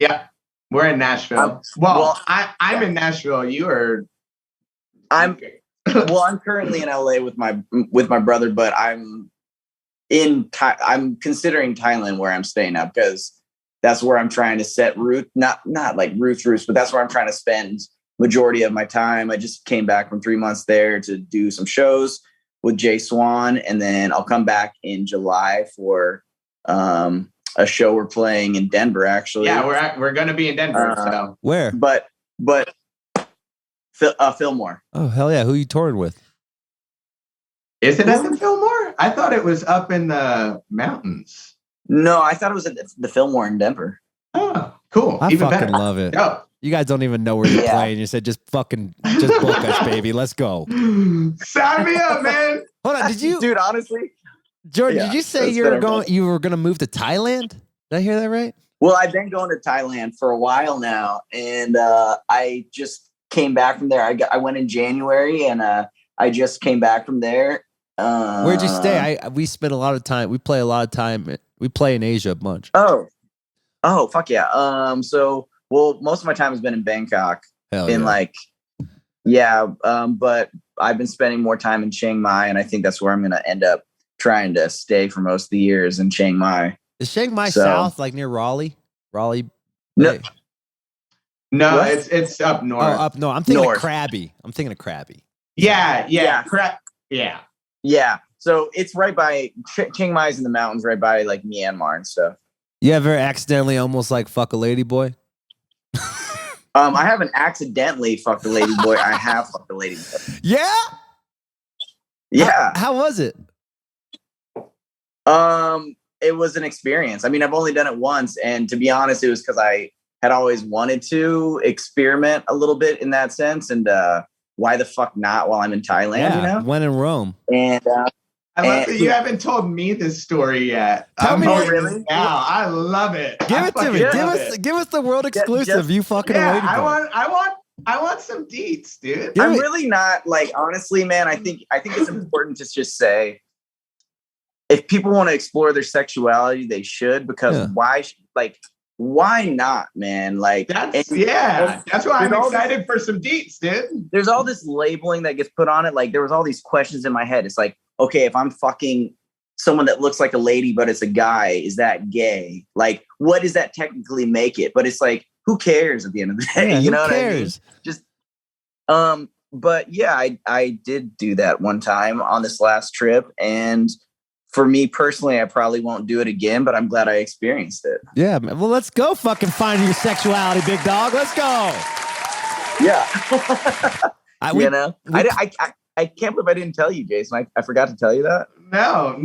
Yeah, we're in Nashville. I'm in Nashville. You are. I'm currently in LA with my brother, but I'm considering Thailand where I'm staying now, because that's where I'm trying to set root. Not like roots, but that's where I'm trying to spend majority of my time. I just came back from 3 months there to do some shows with Jay Swan, and then I'll come back in July for a show we're playing in Denver. Actually, yeah, we're going to be in Denver. So where? But Fillmore. Oh hell yeah! Who you touring with? Is it at the Fillmore? I thought it was up in the mountains. No, I thought it was at the Fillmore in Denver. Oh, cool. I Even fucking better. love it. Go. You guys don't even know where you're playing. You said just book us, baby. Let's go. Sign me up, man. Hold on, did you, dude? Honestly, George, did you say you were going to move to Thailand? Did I hear that right? Well, I've been going to Thailand for a while now, and I just came back from there. I went in January, and I just came back from there. Where'd you stay? We spent a lot of time. We play a lot of time. We play in Asia a bunch. Oh, fuck yeah. So, most of my time has been in Bangkok. Hell yeah. But I've been spending more time in Chiang Mai, and I think that's where I'm going to end up trying to stay for most of the years in Chiang Mai. Is Chiang Mai south, like near Raleigh? Raleigh? No, no, it's up north. Oh, up north. I'm thinking of Krabi. Yeah. Yeah. So it's right by Chiang Mai's in the mountains, right by like Myanmar and stuff. You ever accidentally almost like fuck a lady boy? I haven't accidentally fucked a lady boy. I have fucked a lady boy. Yeah? Yeah. How was it? It was an experience. I mean, I've only done it once, and to be honest, it was because I had always wanted to experiment a little bit in that sense, and why the fuck not while I'm in Thailand? Yeah, you know? when in Rome. And I love that you haven't told me this story yet. Tell me really? Now I love it. Give it to me. Give us the world exclusive. You fucking a lady boy. I want some deets, dude. I'm really not like, honestly, man. I think it's important to just say, if people want to explore their sexuality, they should, because why not, man? Like, that's why I'm excited for some deets, dude. There's all this labeling that gets put on it. Like, there was all these questions in my head. It's like, okay, if I'm fucking someone that looks like a lady, but it's a guy, is that gay? Like, what does that technically make it? But it's like, who cares at the end of the day? Yeah, you know what I mean? Just, but yeah, I did do that one time on this last trip. And for me personally, I probably won't do it again, but I'm glad I experienced it. Yeah, man. Well, let's go fucking find your sexuality, big dog. Let's go. Yeah. I can't believe I didn't tell you, Jason. I forgot to tell you that. No,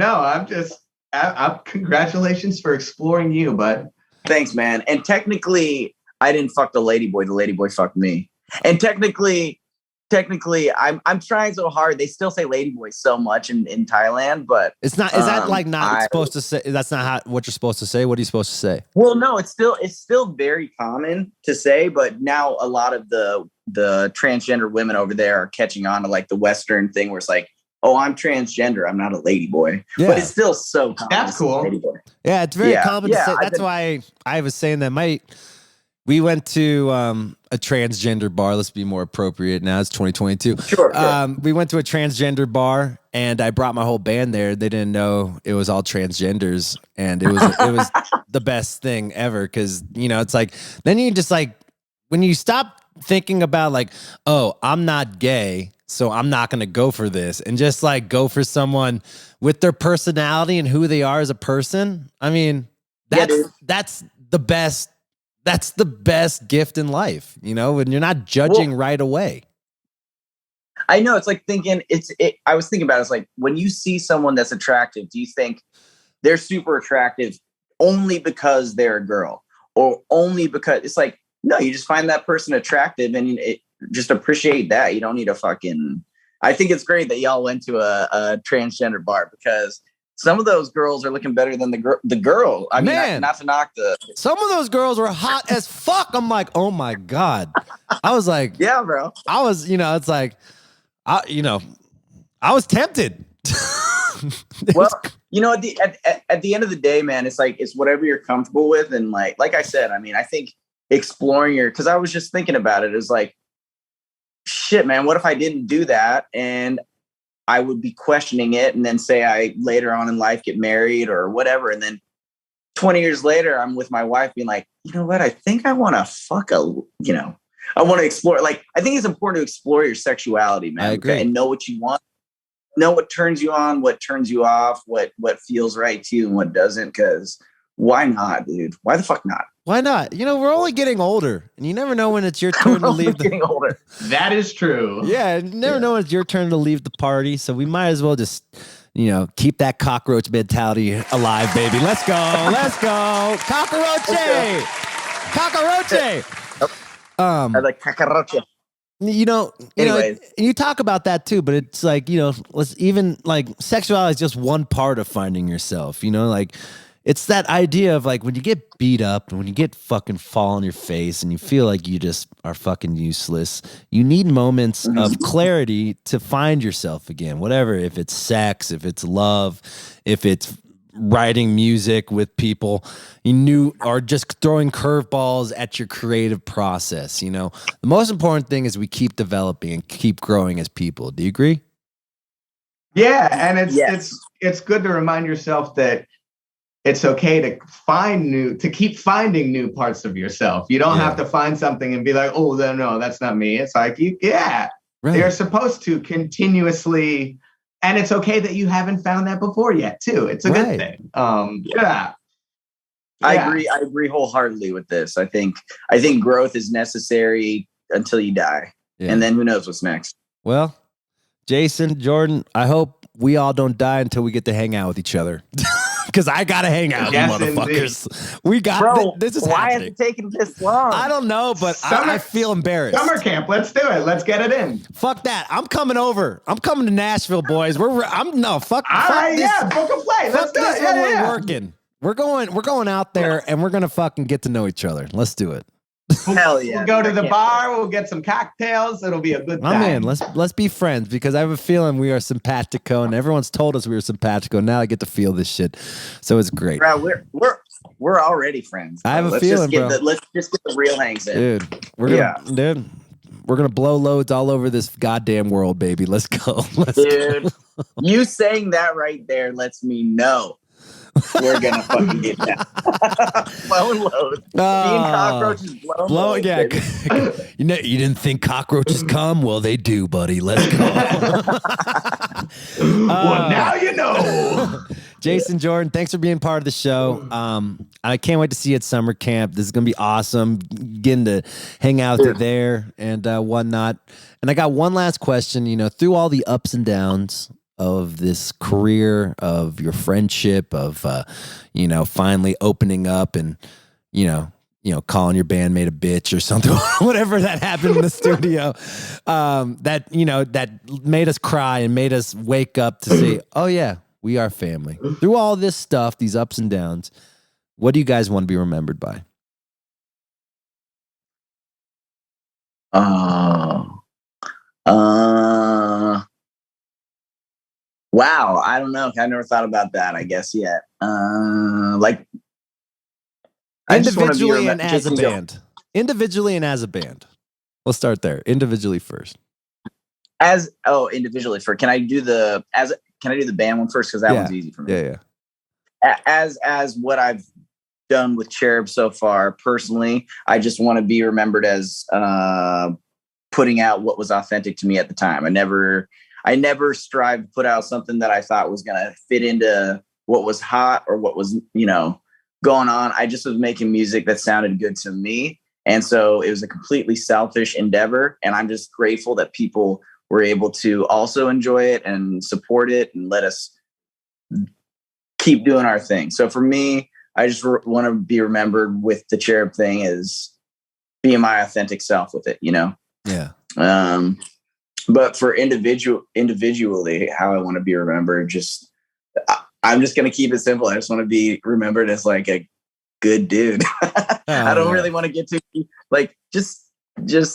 I'm congratulations for exploring you, bud. Thanks, man. And technically, I didn't fuck the lady boy. The lady boy fucked me. And technically, I'm trying so hard. They still say lady boy so much in Thailand, but it's not. Is that like not supposed to say? That's not what you're supposed to say. What are you supposed to say? Well, no, it's still very common to say, but now a lot of the transgender women over there are catching on to like the Western thing where it's like, oh, I'm transgender. I'm not a lady boy. Yeah. But it's still so common. That's cool. Lady boy. Yeah, it's very common to say. That's why I was saying that we went to a transgender bar. Let's be more appropriate now. It's 2022. Sure. We went to a transgender bar, and I brought my whole band there. They didn't know it was all transgenders, and it was the best thing ever, because it's like, then you just like, when you stop thinking about like, oh, I'm not gay, so I'm not going to go for this, and just like go for someone with their personality and who they are as a person. I mean, that's the best. That's the best gift in life, when you're not judging right away. I know. It's like thinking I was thinking about it. It's like, when you see someone that's attractive, do you think they're super attractive only because they're a girl, or only because it's like, no, you just find that person attractive and just appreciate that. You don't need to fucking, I think it's great that y'all went to a transgender bar, because some of those girls are looking better than the girl. I mean, not to knock some of those girls were hot as fuck. I'm like, oh my God. I was like, yeah, bro. I was, it's like, I was tempted. Well, at the end of the day, man, it's like, it's whatever you're comfortable with. And like I said, I mean, I think exploring because I was just thinking about it. It's like, shit, man, what if I didn't do that? And I would be questioning it, and then say I later on in life get married or whatever. And then 20 years later, I'm with my wife being like, you know what? I think I want to fuck I want to explore. Like, I think it's important to explore your sexuality, man. I agree. And know what you want, know what turns you on, what turns you off, what feels right to you and what doesn't. Cause why not, dude? Why the fuck not? Why not? You know, we're only getting older, and you never know when it's your turn to leave. Getting older. That is true. Yeah, you never know when it's your turn to leave the party. So we might as well just, you know, keep that cockroach mentality alive, baby. Let's go. Let's go. Cockroach. Cockroach. I like cockroach. You know, you talk about that too, but it's like, you know, let's even like sexuality is just one part of finding yourself, you know, like it's that idea of like when you get beat up and when you get fucking fall on your face and you feel like you just are fucking useless, you need moments of clarity to find yourself again, whatever, if it's sex, if it's love, if it's writing music with people you knew, or just throwing curveballs at your creative process. You know, the most important thing is we keep developing and keep growing as people. Do you agree? Yeah, and it's good to remind yourself that it's okay to keep finding new parts of yourself. You don't have to find something and be like, oh, no, that's not me. It's like, they're supposed to continuously, and it's okay that you haven't found that before yet too. It's a good thing. I agree wholeheartedly with this. I think growth is necessary until you die. Yeah. And then who knows what's next. Well, Jason, Jordan, I hope we all don't die until we get to hang out with each other. Because I gotta hang out, you motherfuckers. Indeed. We got this is why happening. is it taking this long? I don't know, but I feel embarrassed. Summer camp, let's do it. Let's get it in. Fuck that. I'm coming over. I'm coming to Nashville, boys. Fuck all right, this. book a flight. Let's do it. We're working. We're going out there and we're gonna fucking get to know each other. Let's do it. Hell yeah. We'll go to the bar, we'll get some cocktails, it'll be a good time. I'm in. Let's be friends because I have a feeling we are simpatico and everyone's told us we were simpatico. Now I get to feel this shit. So it's great. Bro, we're already friends. Bro. I have a feeling, bro. Let's just get the real hangs in. Dude, we're gonna blow loads all over this goddamn world, baby. Let's go. Dude, you saying that right there lets me know we're gonna fucking get that. Blowing loads. Being cockroaches blowing loads. Yeah. You didn't think cockroaches come? Well, they do, buddy. Let's go. Well, now you know. Jason, Jordan, thanks for being part of the show. I can't wait to see you at summer camp. This is gonna be awesome. Getting to hang out with you there and whatnot. And I got one last question. You know, through all the ups and downs of this career, of your friendship, of finally opening up and calling your bandmate a bitch or something, whatever that happened in the studio, that made us cry and made us wake up to say, oh yeah, we are family. Through all this stuff, these ups and downs, what do you guys want to be remembered by? Wow, I don't know. I never thought about that, I guess, yet. Individually and as a band. Individually and as a band. We'll start there. Individually first. Individually first. Can I do the band one first? Because that one's easy for me. Yeah. As what I've done with Cherub so far, personally, I just want to be remembered as putting out what was authentic to me at the time. I never strived to put out something that I thought was going to fit into what was hot or what was, going on. I just was making music that sounded good to me. And so it was a completely selfish endeavor. And I'm just grateful that people were able to also enjoy it and support it and let us keep doing our thing. So for me, I just want to be remembered with the Cherub thing as being my authentic self with it, Yeah. But for individually, how I want to be remembered, I'm just going to keep it simple. I just want to be remembered as like a good dude. I don't really want to get to like, just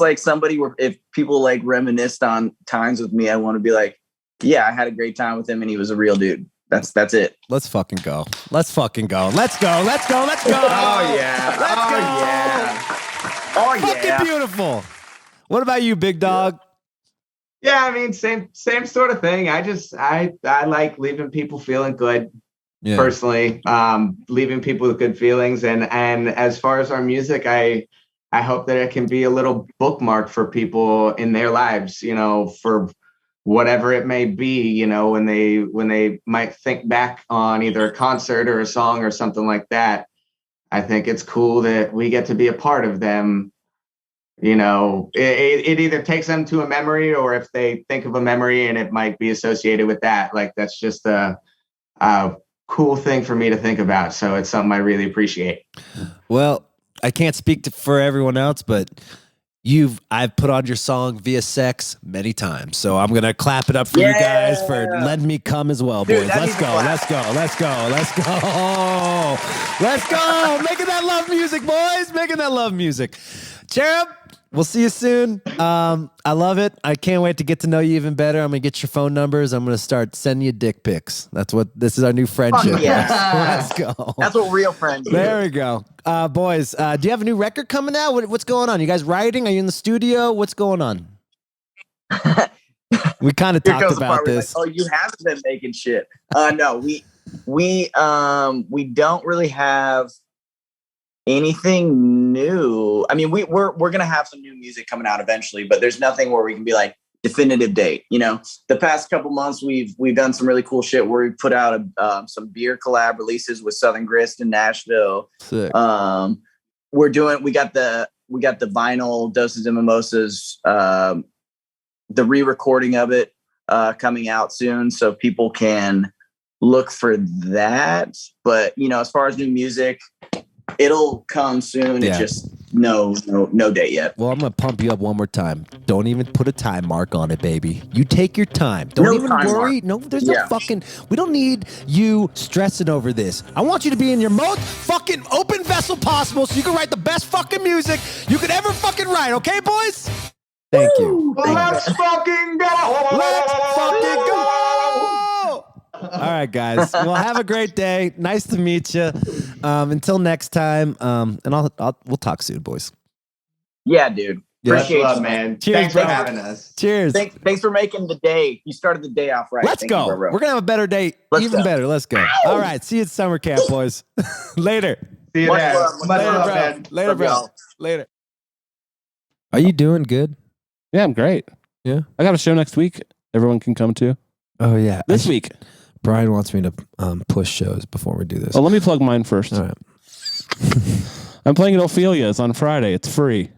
like somebody where if people like reminisced on times with me, I want to be like, yeah, I had a great time with him and he was a real dude. That's it. Let's fucking go. Let's go. Oh yeah. Oh yeah. Fucking beautiful. What about you, big dog? Yeah, I mean, same sort of thing. I like leaving people feeling good, personally. Leaving people with good feelings, and as far as our music, I hope that it can be a little bookmark for people in their lives, for whatever it may be, when they might think back on either a concert or a song or something like that. I think it's cool that we get to be a part of them. You know, it either takes them to a memory, or if they think of a memory and it might be associated with that, like that's just a cool thing for me to think about. So it's something I really appreciate. Well, I can't speak for everyone else, but I've put on your song Via Sex many times. So I'm going to clap it up for you guys for letting me come as well, boys. Let's go. Let's go. Let's go. Let's go. Let's go. Making that love music, boys. Making that love music. Cherub, we'll see you soon. I love it. I can't wait to get to know you even better. I'm going to get your phone numbers. I'm going to start sending you dick pics. This is our new friendship. Oh, yeah. Let's go. That's what real friends do. There we go. Boys, do you have a new record coming out? What's going on? You guys writing? Are you in the studio? What's going on? We kind of talked about this. Like, oh, you haven't been making shit. No, we don't really have anything new. I mean, we're gonna have some new music coming out eventually, but there's nothing where we can be like definitive date. You know, the past couple months we've done some really cool shit where we put out some beer collab releases with Southern Grist in Nashville. Sick. We got the vinyl Doses and Mimosas, the re-recording of it coming out soon, so people can look for that. But you know, as far as new music, it'll come soon. Yeah. It's just no date yet. Well, I'm going to pump you up one more time. Don't even put a time mark on it, baby. You take your time. Don't even worry. Mark. No, there's no fucking... We don't need you stressing over this. I want you to be in your most fucking open vessel possible so you can write the best fucking music you could ever fucking write. Okay, boys? Thank you. Let's fucking go! Let's fucking go! All right, guys. Well, have a great day. Nice to meet you. Until next time. And we'll talk soon, boys. Yeah, dude. Appreciate Much love, you, man. Cheers, Thanks for bro. having us. Cheers. Thanks for making the day. You started the day off right. Let's Thank go. you, bro. We're going to have a better day. Even better. Let's go. Ow! All right. See you at summer camp, boys. Later. See you there. Much Later, love, bro. man. Later, Love bro. y'all. Later. Are you doing good? Yeah, I'm great. Yeah. I got a show next week. Everyone can come to Oh, yeah. this week. Brian wants me to push shows before we do this. Oh, let me plug mine first. All right. I'm playing at Ophelia's on Friday. It's free.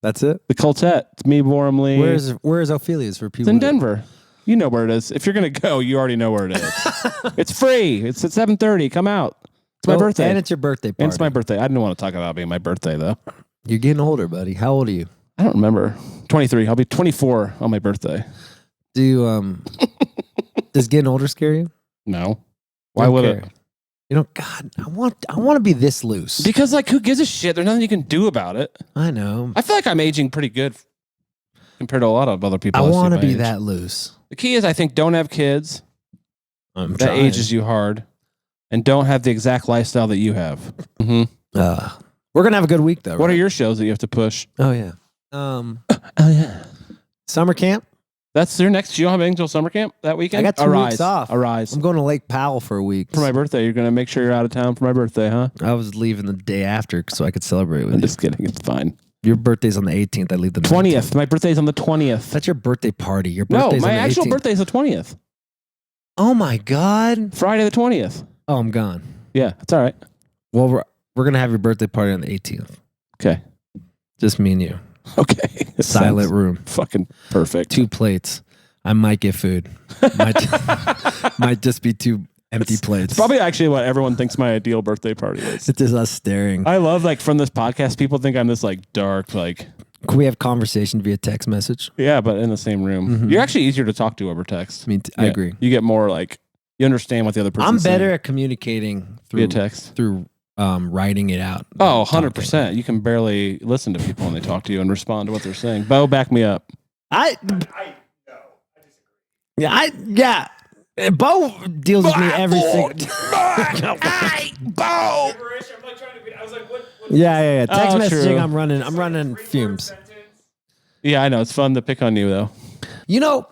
That's it? The Coltette. It's me, Wormley. Where is Ophelia's for people? It's in Denver. You know where it is. If you're going to go, you already know where it is. It's free. It's at 7:30. Come out. It's my birthday. And it's your birthday party. And it's my birthday. I didn't want to talk about it being my birthday, though. You're getting older, buddy. How old are you? I don't remember. 23. I'll be 24 on my birthday. Does getting older scare you? No. Why would it? You know, God, I want to be this loose. Because, like, who gives a shit? There's nothing you can do about it. I know. I feel like I'm aging pretty good compared to a lot of other people. I see want to my be age. that loose. The key is, I think, don't have kids. That trying. Ages you hard. And don't have the exact lifestyle that you have. Mm-hmm. We're going to have a good week, though. What are your shows that you have to push? Oh, yeah. Summer camp? That's your next. You don't have Angel Summer Camp that weekend? I got 2 weeks off. Arise. I'm going to Lake Powell for a week. For my birthday. You're going to make sure you're out of town for my birthday, huh? I was leaving the day after so I could celebrate with I'm you. just kidding. It's fine. Your birthday's on the 18th. I leave the 20th. My birthday's on the 20th. That's your birthday party. Your No, birthday's my on the actual 18th. birthday is the 20th. Oh, my God. Friday the 20th. Oh, I'm gone. Yeah, that's all right. Well, we're going to have your birthday party on the 18th. Okay. Just me and you. Okay. Silent room. Fucking perfect. 2 plates. I might get food. Might just be 2 empty plates. It's probably actually what everyone thinks my ideal birthday party is. It's just us staring. I love, like, from this podcast, people think I'm this, like, dark, like... Can we have conversation via text message? Yeah, but in the same room. Mm-hmm. You're actually easier to talk to over text. I agree. You get more, like... You understand what the other person's I'm better saying. at communicating Via text. through writing it out. Oh, 100%. You can barely listen to people when they talk to you and respond to what they're saying. Bo, back me up. Yeah. Bo deals with me every single. Bo. Yeah. Text Oh, messaging. true. I'm running fumes. Yeah, I know. It's fun to pick on you, though. You know,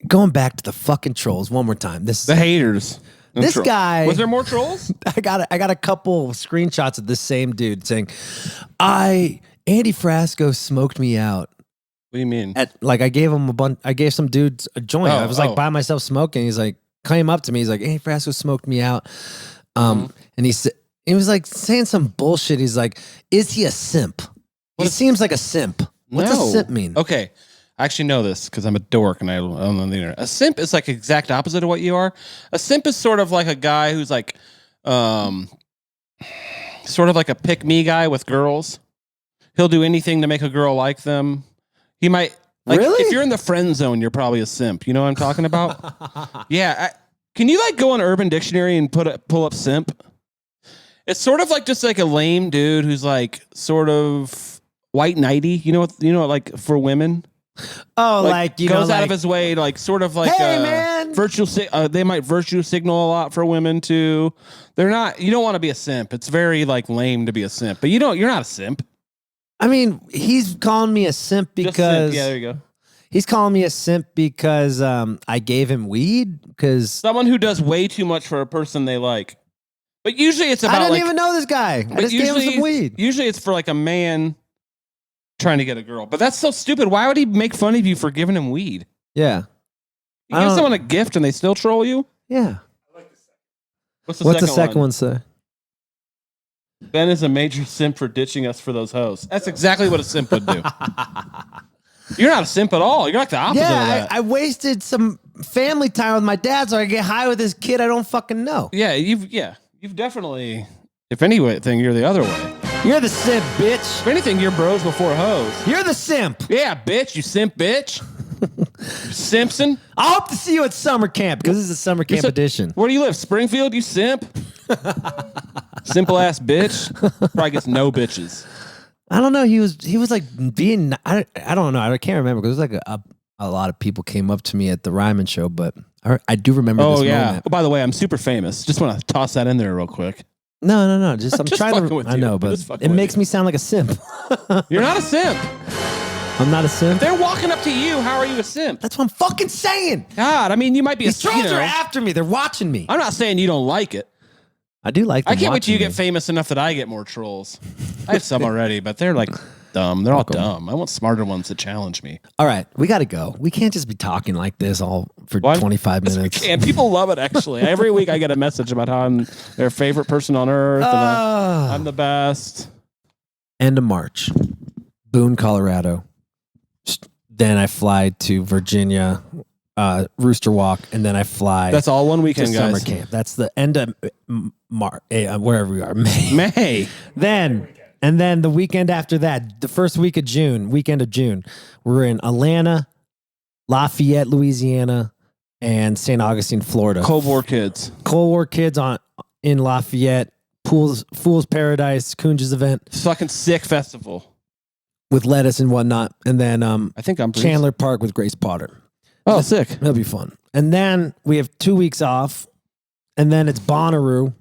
going back to the fucking trolls one more time. The haters. This guy. Was there more trolls? I got a couple screenshots of this same dude saying, Andy Frasco smoked me out. What do you mean? I gave him I gave some dudes a joint. I was like by myself smoking. He's like, came up to me. He's like, Andy Frasco smoked me out. And he was like saying some bullshit. He's like, is he a simp? He seems like a simp. What's a simp mean? Okay. I actually know this because I'm a dork and I'm on the internet. A simp is like exact opposite of what you are. A simp is sort of like a guy who's like, sort of like a pick-me guy with girls. He'll do anything to make a girl like them. He might, like, really? If you're in the friend zone, you're probably a simp. You know what I'm talking about? Yeah. Can you like go on Urban Dictionary and pull up simp? It's sort of like just like a lame dude who's like sort of white knighty. You know what, like for women. Oh, like you goes know, out of his way, like sort of like hey, man. They might virtue signal a lot for women too. They're not. You don't want to be a simp. It's very like lame to be a simp, but you're not a simp. I mean, he's calling me a simp because yeah, there you go. He's calling me a simp because I gave him weed because someone who does way too much for a person they like. But usually it's about. I didn't even know this guy. I just gave him some weed. Usually it's for like a man trying to get a girl, but that's so stupid. Why would he make fun of you for giving him weed? Yeah, you give someone a gift and they still troll you. Yeah. What's the second one say? Ben is a major simp for ditching us for those hoes. That's exactly what a simp would do. You're not a simp at all. You're like the opposite of that. I wasted some family time with my dad so I get high with this kid I don't fucking know. Yeah, you've definitely, if anything, you're the other way. You're the simp, bitch. If anything, you're bros before hoes. You're the simp. Yeah, bitch. You simp, bitch. Simpson. I hope to see you at summer camp because this is a summer camp edition. Where do you live? Springfield? You simp? Simple ass bitch. Probably gets no bitches. I don't know. He was like being. I don't know. I can't remember because it was like a lot of people came up to me at the Ryman show, but I do remember. This moment. Oh, by the way, I'm super famous. Just want to toss that in there real quick. No. Just I'm trying to. I know, but it makes me sound like a simp. You're not a simp. I'm not a simp. If they're walking up to you, how are you a simp? That's what I'm fucking saying. God, I mean, you might be These trolls are after me. They're watching me. I'm not saying you don't like it. I do like them. I can't wait till you get famous enough that I get more trolls. I have some already, but they're like dumb. They're all dumb. I want smarter ones to challenge me. All right, we got to go. We can't just be talking like this all for 25 minutes. And people love it, actually. Every week I get a message about how I'm their favorite person on earth. And I'm the best. End of March, Boone, Colorado. Then I fly to Virginia, Rooster Walk, and then I fly. That's all one weekend, to guys. Summer camp. That's the end of March, wherever we are, May. May. Then the weekend after that, the first weekend of June, we're in Atlanta, Lafayette, Louisiana, and St. Augustine, Florida. Cold War Kids in Lafayette, Fool's Paradise, Kunja's event. Fucking sick festival. With lettuce and whatnot. And then I think I'm Chandler Park with Grace Potter. Oh, sick. That'll be fun. And then we have 2 weeks off. And then it's Bonnaroo,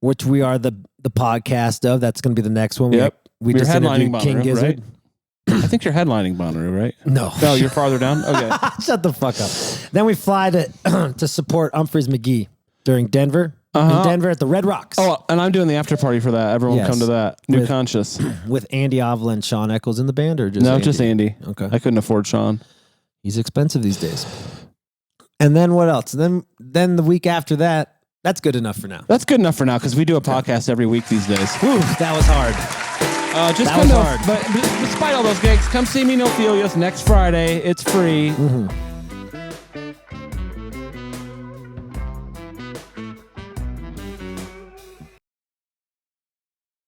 which we are the podcast of. That's going to be the next one. Yep. We just interviewed King Gizzard. Right? I think you're headlining Bonnaroo, right? No. No, you're farther down? Okay. Shut the fuck up. Then we fly to support Humphreys McGee during Denver. In Denver at the Red Rocks. Oh, and I'm doing the after party for that. Everyone come to that. New Conscious. With Andee Avila and Shawn Eckels in the band, or just Andy? Just Andy. Okay. I couldn't afford Shawn. He's expensive these days. And then what else? Then the week after that, that's good enough for now. That's good enough for now because we do a podcast every week these days. Whew, that was hard. But despite all those gigs, come see me in Ophelia's next Friday. It's free. Mm-hmm.